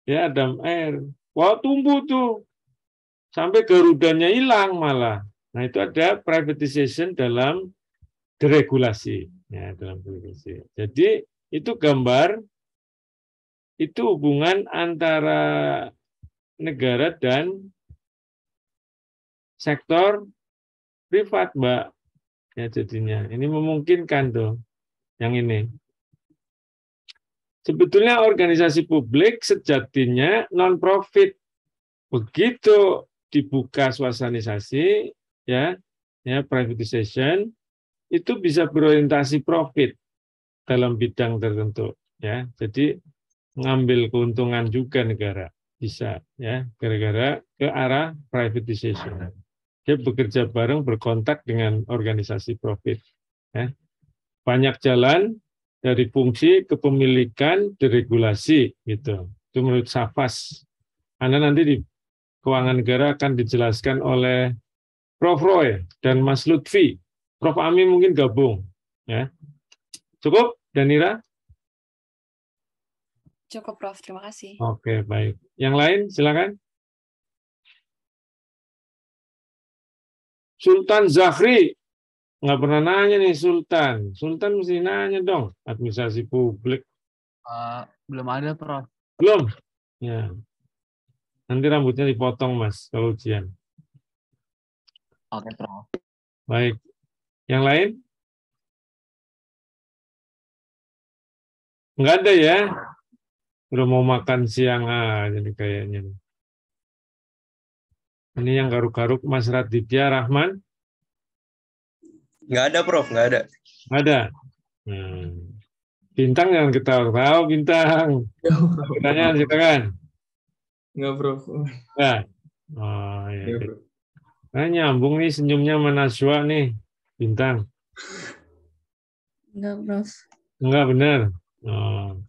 Ya, Adam Air. Wah, tumbuh tuh. Sampai Garudanya hilang malah. Nah, itu ada privatization dalam deregulasi. Ya, dalam deregulasi. Jadi, itu gambar, itu hubungan antara negara dan sektor privat, Mbak. Ya, jadinya. Ini memungkinkan tuh, yang ini. Sebetulnya organisasi publik sejatinya non-profit. Begitu dibuka swastisasi, ya privatization, itu bisa berorientasi profit dalam bidang tertentu. Ya, jadi mengambil keuntungan juga negara bisa, ya, gara-gara ke arah privatization. Dia bekerja bareng, berkontak dengan organisasi profit. Ya. Banyak jalan dari fungsi kepemilikan deregulasi gitu. Itu menurut Safas. Anda nanti di Keuangan Negara akan dijelaskan oleh Prof. Roy dan Mas Lutfi. Prof. Ami mungkin gabung. Ya. Cukup, Danira? Cukup, Prof. Terima kasih. Oke, baik. Yang lain, silakan. Sultan Zahri. Nggak pernah nanya nih Sultan. Sultan mesti nanya dong, administrasi publik. Belum ada, Prof. Belum? Ya. Nanti rambutnya dipotong, Mas, kalau ujian. Oke, Prof. Baik. Yang lain? Nggak ada ya? Udah mau makan siang aja nih kayaknya. Ini yang garuk-garuk Mas Raditya Rahman? Nggak ada, Prof. Nggak ada. Nggak ada? Bintang jangan ketawa-ketawa, Bintang. Pertanyaan, silakan. Nggak, Prof. Nggak? Oh, ya. Nah, nyambung nih senyumnya sama Najwa nih, Bintang. Enggak, Prof. Enggak benar. Oh.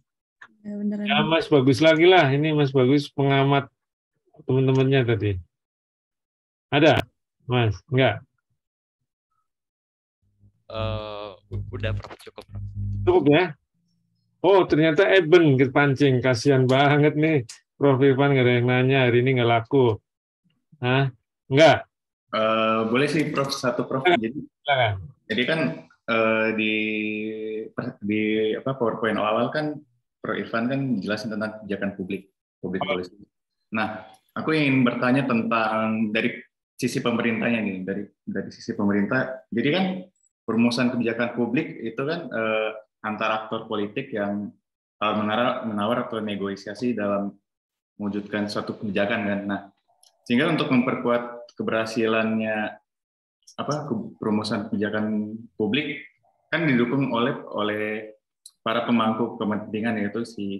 Ya, beneran. Ya, Mas Bagus lagi lah. Ini Mas Bagus pengamat teman-temannya tadi. Ada, Mas? Enggak? Udah, Prof. Cukup, Prof. Cukup ya? Oh, ternyata Eben kepancing. Kasihan banget nih. Prof. Irfan nggak ada yang nanya. Hari ini nggak laku. Hah? Enggak? Boleh sih, Prof. Satu, Prof. Jadi kan di PowerPoint awal kan Prof. Irfan kan jelasin tentang kebijakan publik policy. Nah, aku ingin bertanya tentang dari sisi pemerintahnya nih, dari sisi pemerintah. Jadi kan perumusan kebijakan publik itu kan antara aktor politik yang menawar atau negosiasi dalam mewujudkan suatu kebijakan kan. Nah, sehingga untuk memperkuat keberhasilannya perumusan kebijakan publik kan didukung oleh para pemangku kepentingan, yaitu si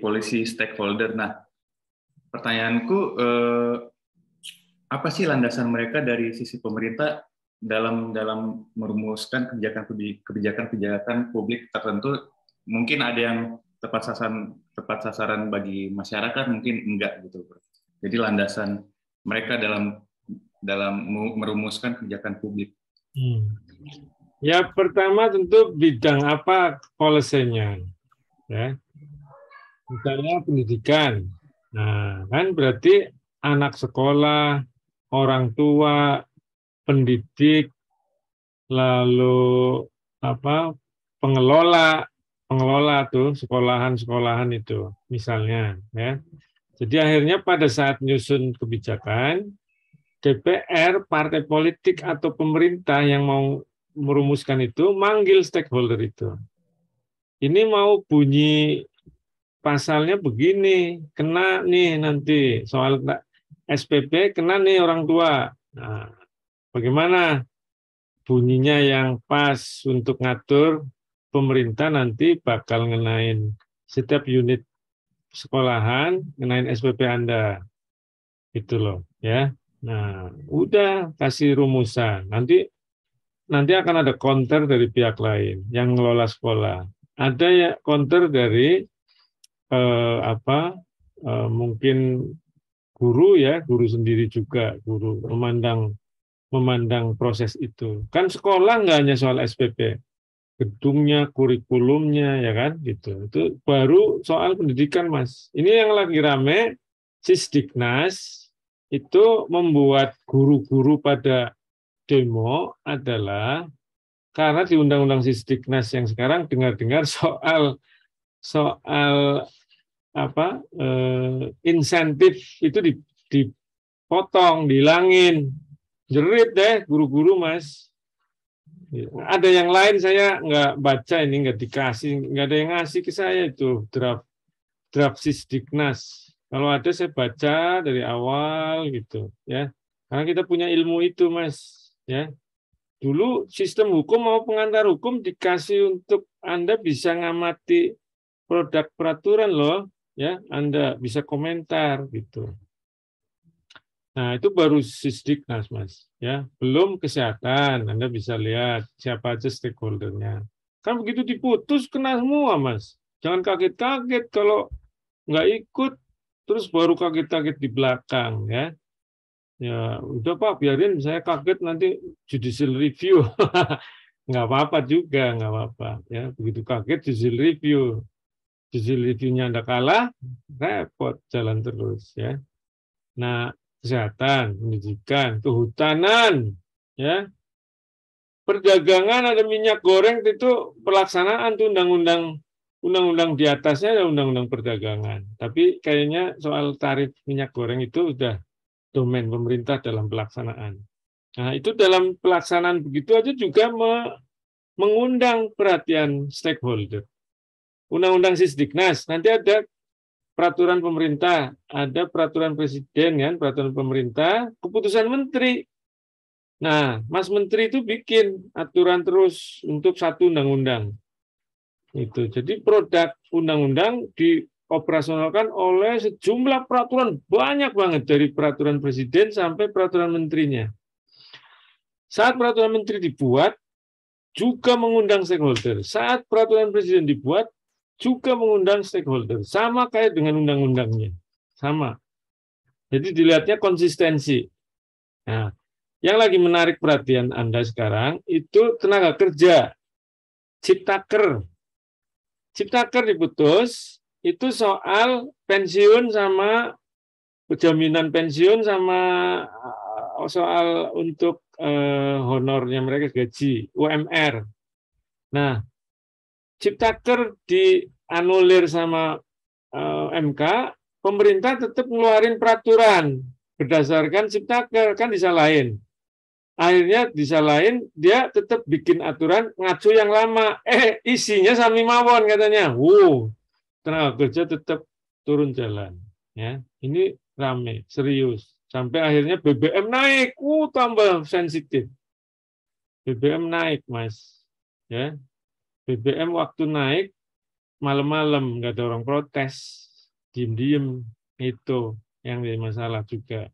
policy stakeholder. Nah, pertanyaanku apa sih landasan mereka dari sisi pemerintah dalam merumuskan kebijakan publik tertentu? Mungkin ada yang tepat sasaran bagi masyarakat, mungkin enggak gitu. Jadi landasan mereka dalam merumuskan kebijakan publik. Ya, pertama tentu bidang apa policy-nya, ya. Misalnya pendidikan. Nah, kan berarti anak sekolah, orang tua, pendidik, lalu pengelola tuh sekolahan itu misalnya, ya. Jadi akhirnya pada saat nyusun kebijakan, DPR, partai politik atau pemerintah yang mau merumuskan itu manggil stakeholder itu. Ini mau bunyi pasalnya begini, kena nih nanti soal SPP, kena nih orang tua. Nah, Bagaimana bunyinya yang pas untuk ngatur pemerintah nanti bakal ngenain setiap unit sekolahan, ngenain SPP Anda. Gitu loh, ya. Nah, udah kasih rumusan. Nanti akan ada counter dari pihak lain yang ngelola sekolah. Ada ya counter dari mungkin guru ya, guru sendiri juga, guru memandang proses itu. Kan sekolah nggak hanya soal SPP, gedungnya, kurikulumnya, ya kan, gitu. Itu baru soal pendidikan, Mas. Ini yang lagi rame, Sisdiknas itu membuat guru-guru pada demo adalah karena di Undang-Undang Sisdiknas yang sekarang dengar-dengar soal insentif itu dipotong, dihilangin, jerit deh guru-guru, Mas. Ada yang lain saya nggak baca ini, nggak dikasih, nggak ada yang ngasih ke saya itu draft Sisdiknas. Kalau ada saya baca dari awal gitu, ya. Karena kita punya ilmu itu, Mas, ya. Dulu sistem hukum mau pengantar hukum dikasih untuk Anda bisa ngamati produk peraturan loh, ya. Anda bisa komentar gitu. Nah, itu baru Sisdiknas, Mas, ya. Belum kesehatan, Anda bisa lihat siapa aja stakeholdernya. Kan begitu diputus kena semua, Mas. Jangan kaget-kaget kalau nggak ikut, terus baru kaget-kaget di belakang, ya. Ya, udah Pak, biarin saya kaget nanti judicial review. Nggak apa-apa juga, nggak apa-apa. Ya, begitu kaget judicial review. Judicial review-nya Anda kalah, repot jalan terus, ya. Nah, kesehatan, pendidikan, kehutanan, ya, perdagangan ada minyak goreng itu pelaksanaan tuh undang-undang di atasnya ada undang-undang perdagangan. Tapi kayaknya soal tarif minyak goreng itu udah domain pemerintah dalam pelaksanaan. Nah, itu dalam pelaksanaan begitu aja juga mengundang perhatian stakeholder. Undang-undang Sisdiknas, nanti ada peraturan pemerintah, ada peraturan presiden, kan, peraturan pemerintah, keputusan menteri. Nah, Mas Menteri itu bikin aturan terus untuk satu undang-undang. Itu. Jadi produk undang-undang dioperasionalkan oleh sejumlah peraturan, banyak banget dari peraturan presiden sampai peraturan menterinya. Saat peraturan menteri dibuat, juga mengundang stakeholder. Saat peraturan presiden dibuat, juga mengundang stakeholder. Sama kayak dengan undang-undangnya. Sama. Jadi dilihatnya konsistensi. Nah, yang lagi menarik perhatian Anda sekarang itu tenaga kerja. Ciptaker. Ciptaker diputus, itu soal pensiun sama jaminan pensiun sama soal untuk honornya mereka gaji, UMR. Nah, Ciptaker dianulir sama MK, pemerintah tetap ngeluarin peraturan berdasarkan Ciptaker, kan disalahin. Akhirnya disalahin, dia tetap bikin aturan ngacu yang lama. Isinya sami mawon katanya. Tenaga kerja tetap turun jalan. Ya, ini rame, serius. Sampai akhirnya BBM naik, tambah sensitif. BBM naik, Mas. Ya, BBM waktu naik malam-malam nggak ada orang protes, diem-diem, itu yang jadi masalah juga.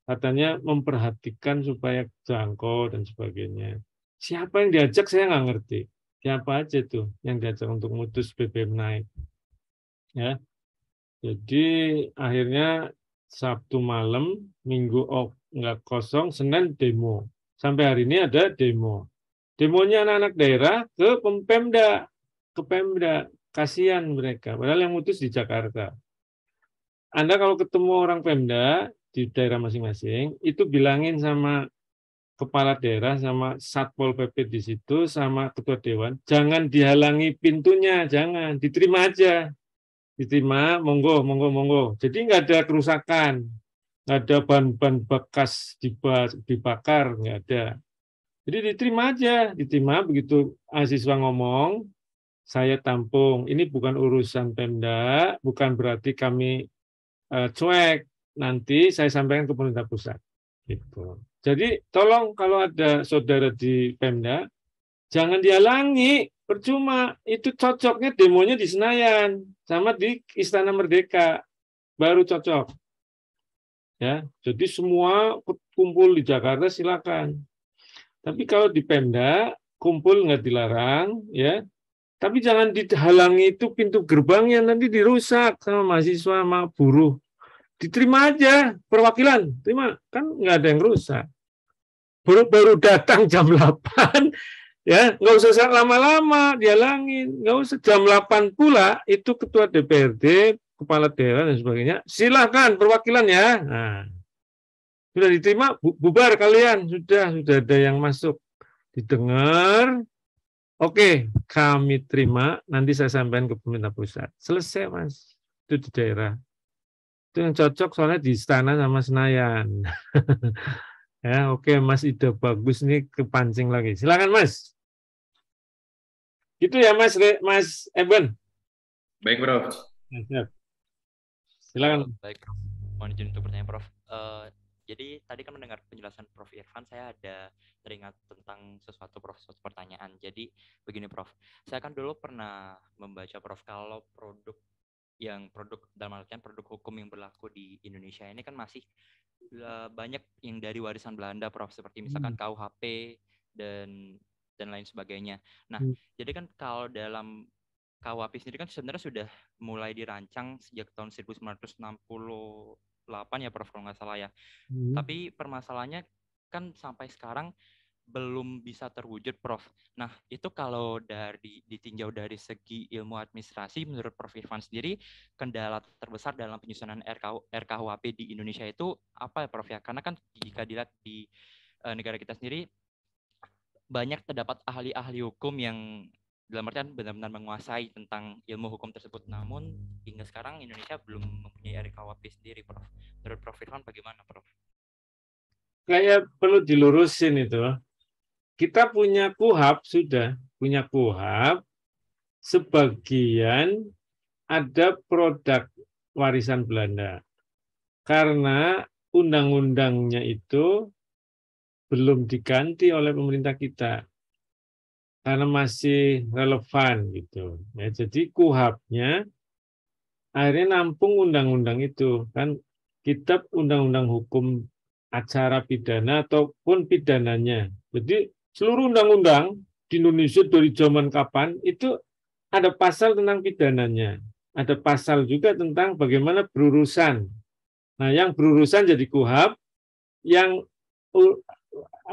Katanya memperhatikan supaya jangkau dan sebagainya. Siapa yang diajak saya nggak ngerti. Siapa aja tuh yang diajak untuk mutus BBM naik. Ya, jadi akhirnya Sabtu malam, Minggu nggak kosong, Senin demo. Sampai hari ini ada demo. Demonya anak-anak daerah ke Pemda, kasihan mereka. Padahal yang mutus di Jakarta. Anda kalau ketemu orang Pemda di daerah masing-masing, itu bilangin sama kepala daerah, sama Satpol PP di situ, sama ketua dewan, jangan dihalangi pintunya, jangan, diterima aja. Diterima, monggo. Jadi nggak ada kerusakan, nggak ada ban-ban bekas dibakar, nggak ada. Jadi diterima aja, diterima begitu mahasiswa ngomong, saya tampung. Ini bukan urusan Pemda, bukan berarti kami cuek. Nanti saya sampaikan ke pemerintah pusat. Gitu. Jadi tolong kalau ada saudara di Pemda, jangan dihalangi, percuma. Itu cocoknya demonya di Senayan sama di Istana Merdeka, baru cocok. Ya, jadi semua kumpul di Jakarta silakan. Tapi kalau di Pemda kumpul nggak dilarang, ya. Tapi jangan dihalangi, itu pintu gerbangnya nanti dirusak sama mahasiswa sama buruh. Diterima aja perwakilan, terima, kan nggak ada yang rusak. Baru datang jam 8, ya nggak usah lama-lama dihalangin, nggak usah jam 8 pula itu ketua DPRD, kepala daerah dan sebagainya, silahkan perwakilan ya. Nah, sudah diterima, bubar kalian, sudah ada yang masuk, didengar. Oke, kami terima, nanti saya sampaikan ke pemerintah pusat. Selesai, Mas. Itu di daerah. Itu yang cocok soalnya di Istana sama Senayan. Ya, oke, Mas, ide bagus nih, kepancing lagi. Silakan, Mas. Gitu ya, Mas Eben. Baik, Prof. Silakan. Baik, Prof. Mohon izin untuk bertanya, Prof. Jadi tadi kan mendengar penjelasan Prof. Irfan, saya ada teringat tentang suatu pertanyaan. Jadi begini, Prof. Saya kan dulu pernah membaca, Prof, kalau produk dalam artian produk hukum yang berlaku di Indonesia ini kan masih banyak yang dari warisan Belanda, Prof. Seperti misalkan KUHP dan lain sebagainya. Nah, jadi kan kalau dalam KUHP sendiri kan sebenarnya sudah mulai dirancang sejak tahun 1968 ya, Prof, kalau nggak salah ya. Tapi permasalahannya kan sampai sekarang belum bisa terwujud, Prof. Nah, itu kalau ditinjau dari segi ilmu administrasi, menurut Prof. Irfan sendiri, kendala terbesar dalam penyusunan RKUHP di Indonesia itu apa ya, Prof, ya? Karena kan jika dilihat di negara kita sendiri, banyak terdapat ahli-ahli hukum yang dalam artian benar-benar menguasai tentang ilmu hukum tersebut. Namun hingga sekarang Indonesia belum mempunyai RKUHP sendiri, Prof. Menurut Prof. Irfan bagaimana, Prof? Kayak perlu dilurusin itu. Kita punya KUHP, sudah punya KUHP, sebagian ada produk warisan Belanda. Karena undang-undangnya itu belum diganti oleh pemerintah kita. Karena masih relevan gitu. Ya, jadi KUHP-nya akhirnya nampung undang-undang itu. Kan kitab undang-undang hukum acara pidana ataupun pidananya. Jadi seluruh undang-undang di Indonesia dari zaman kapan itu ada pasal tentang pidananya. Ada pasal juga tentang bagaimana berurusan. Nah, yang berurusan jadi KUHP, yang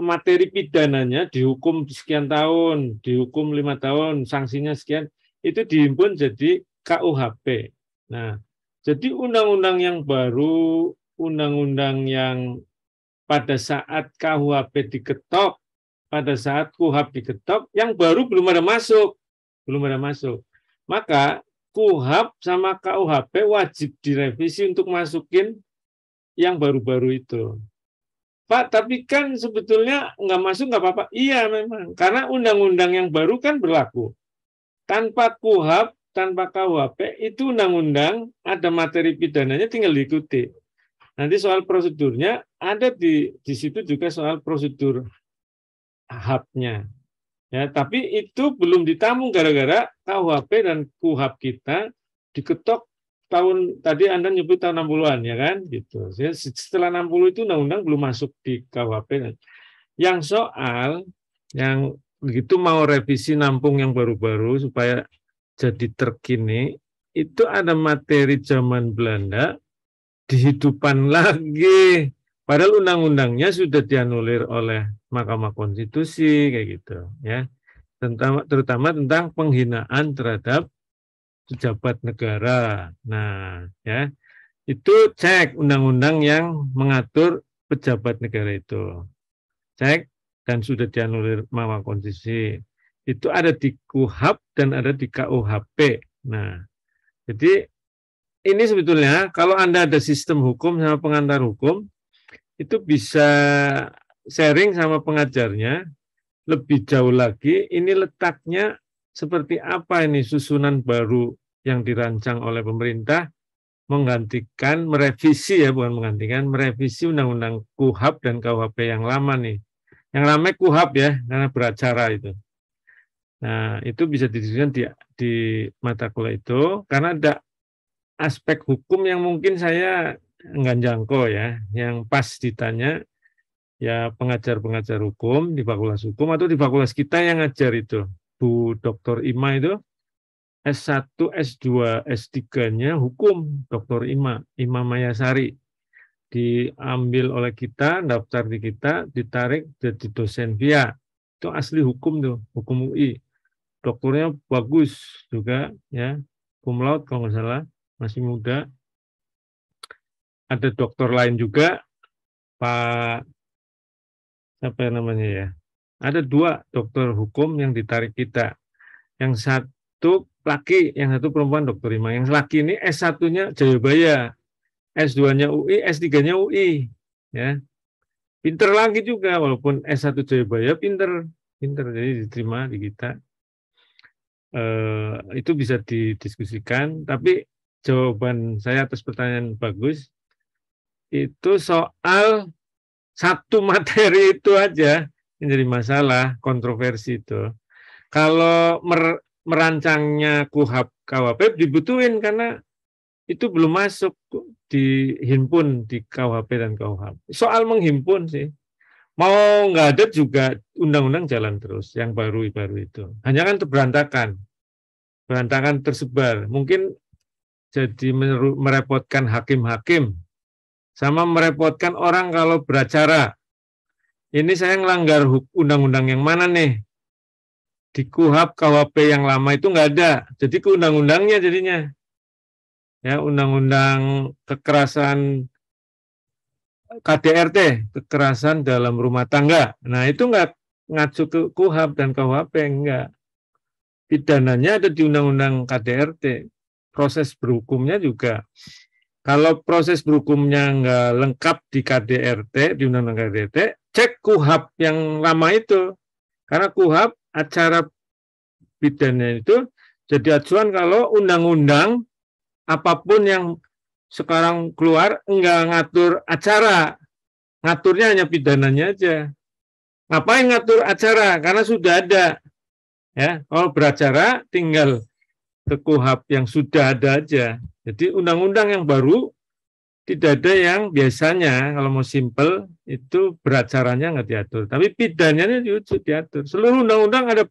materi pidananya dihukum sekian tahun, dihukum 5 tahun, sanksinya sekian, itu dihimpun jadi KUHP. Nah, jadi undang-undang yang baru, undang-undang yang pada saat KUHP diketok, pada saat KUHP diketok, yang baru belum ada masuk. Maka KUHP sama KUHP wajib direvisi untuk masukin yang baru-baru itu. Pak, tapi kan sebetulnya nggak masuk nggak apa-apa. Iya memang, karena undang-undang yang baru kan berlaku. Tanpa KUHP, tanpa KUHP, itu undang-undang ada materi pidananya tinggal diikuti. Nanti soal prosedurnya ada di situ juga soal prosedur HAP-nya. Ya, tapi itu belum ditampung gara-gara KUHP dan KUHP kita diketok tahun tadi Anda nyebut tahun 60-an ya kan gitu. Setelah 60 itu undang-undang belum masuk di KUHP. Yang soal yang begitu mau revisi nampung yang baru-baru supaya jadi terkini, itu ada materi zaman Belanda dihidupkan lagi. Padahal undang-undangnya sudah dianulir oleh Mahkamah Konstitusi kayak gitu ya. Terutama tentang penghinaan terhadap pejabat negara. Nah, ya. Itu cek undang-undang yang mengatur pejabat negara itu. Cek dan sudah dianulir Mahkamah Konstitusi. Itu ada di KUHP dan ada di KUHP. Nah, jadi ini sebetulnya kalau Anda ada sistem hukum sama pengantar hukum, itu bisa sharing sama pengajarnya lebih jauh lagi. Ini letaknya seperti apa ini susunan baru yang dirancang oleh pemerintah merevisi ya, bukan menggantikan, merevisi Undang-Undang KUHP dan KUHP yang lama nih. Yang ramai KUHP ya, karena beracara itu. Nah, itu bisa didiskusikan di mata kuliah itu, karena ada aspek hukum yang mungkin saya nggak jangkau ya, yang pas ditanya ya pengajar-pengajar hukum di Fakultas Hukum atau di fakultas kita yang ngajar itu. Bu Dr. Ima itu S1, S2, S3-nya hukum, Dr. Ima Mayasari. Diambil oleh kita, daftar di kita, ditarik jadi dosen via. Itu asli hukum tuh, hukum UI. Doktornya bagus juga ya, cum laude kalau nggak salah, masih muda. Ada doktor lain juga, Pak siapa namanya ya? Ada 2 dokter hukum yang ditarik kita. Yang satu laki, yang satu perempuan, Dr. Ima. Yang laki ini S1-nya Jayabaya, S2-nya UI, S3-nya UI. Ya. Pinter lagi juga, walaupun S1 Jayabaya pinter, jadi diterima di kita. Itu bisa didiskusikan, tapi jawaban saya atas pertanyaan bagus, itu soal satu materi itu aja yang jadi masalah, kontroversi itu. Kalau merancangnya KUHP KUHP dibutuhin karena itu belum masuk dihimpun di KUHP dan KUHP. Soal menghimpun sih, mau nggak ada juga undang-undang jalan terus yang baru-baru itu. Hanya kan berantakan tersebar. Mungkin jadi merepotkan hakim-hakim, sama merepotkan orang kalau beracara. Ini saya ngelanggar undang-undang yang mana nih? Di KUHP, KUHP yang lama itu nggak ada. Jadi ke undang-undangnya jadinya. Ya, undang-undang kekerasan KDRT, kekerasan dalam rumah tangga. Nah, itu nggak ngacu ke KUHP dan KUHP, enggak. Pidananya ada di undang-undang KDRT. Proses berhukumnya juga. Kalau proses berhukumnya nggak lengkap di KDRT, di undang-undang KDRT, cek KUHP yang lama itu. Karena KUHP, acara pidana itu jadi acuan kalau undang-undang apapun yang sekarang keluar enggak ngatur acara. Ngaturnya hanya pidananya aja. Ngapain ngatur acara? Karena sudah ada. Ya, kalau beracara tinggal ke KUHP yang sudah ada aja. Jadi undang-undang yang baru tidak ada yang biasanya kalau mau simpel itu beracaranya nggak diatur. Tapi pidananya diatur. Seluruh undang-undang ada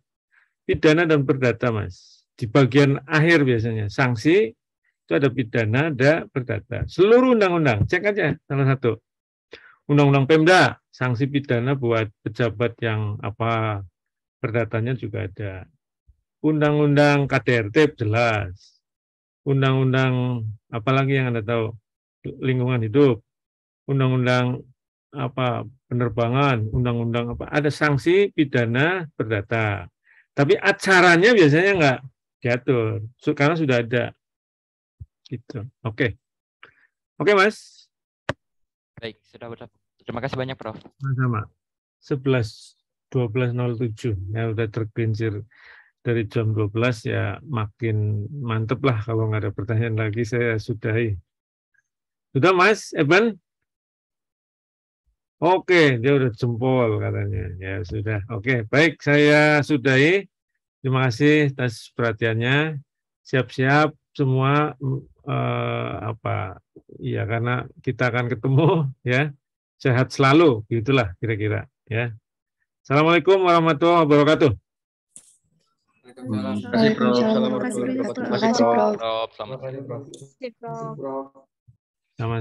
pidana dan perdata, Mas. Di bagian akhir biasanya sanksi itu ada pidana, ada perdata. Seluruh undang-undang, cek aja salah satu. Undang-undang Pemda, sanksi pidana buat pejabat yang apa, perdatanya juga ada. Undang-undang KDRT jelas. Undang-undang apalagi yang Anda tahu? Lingkungan hidup. Undang-undang apa, penerbangan, undang-undang apa, ada sanksi pidana perdata. Tapi acaranya biasanya enggak diatur karena sudah ada. Gitu. Oke. Oke, Mas. Baik, sudah betul. Terima kasih banyak, Prof. Sama. 12:07 ya, udah tergelincir dari jam 12 ya, makin mantep lah. Kalau nggak ada pertanyaan lagi saya sudahi. Sudah, Mas Evan? Oke, dia udah jempol katanya. Ya sudah. Oke, baik, saya sudahi. Terima kasih atas perhatiannya. Siap-siap semua ya, karena kita akan ketemu ya. Sehat selalu, gitulah kira-kira ya. Assalamualaikum warahmatullahi wabarakatuh. Terima kasih, Prof. Terima kasih, Prof. Prof. Selamat. Terima kasih, Prof. Sama-sama.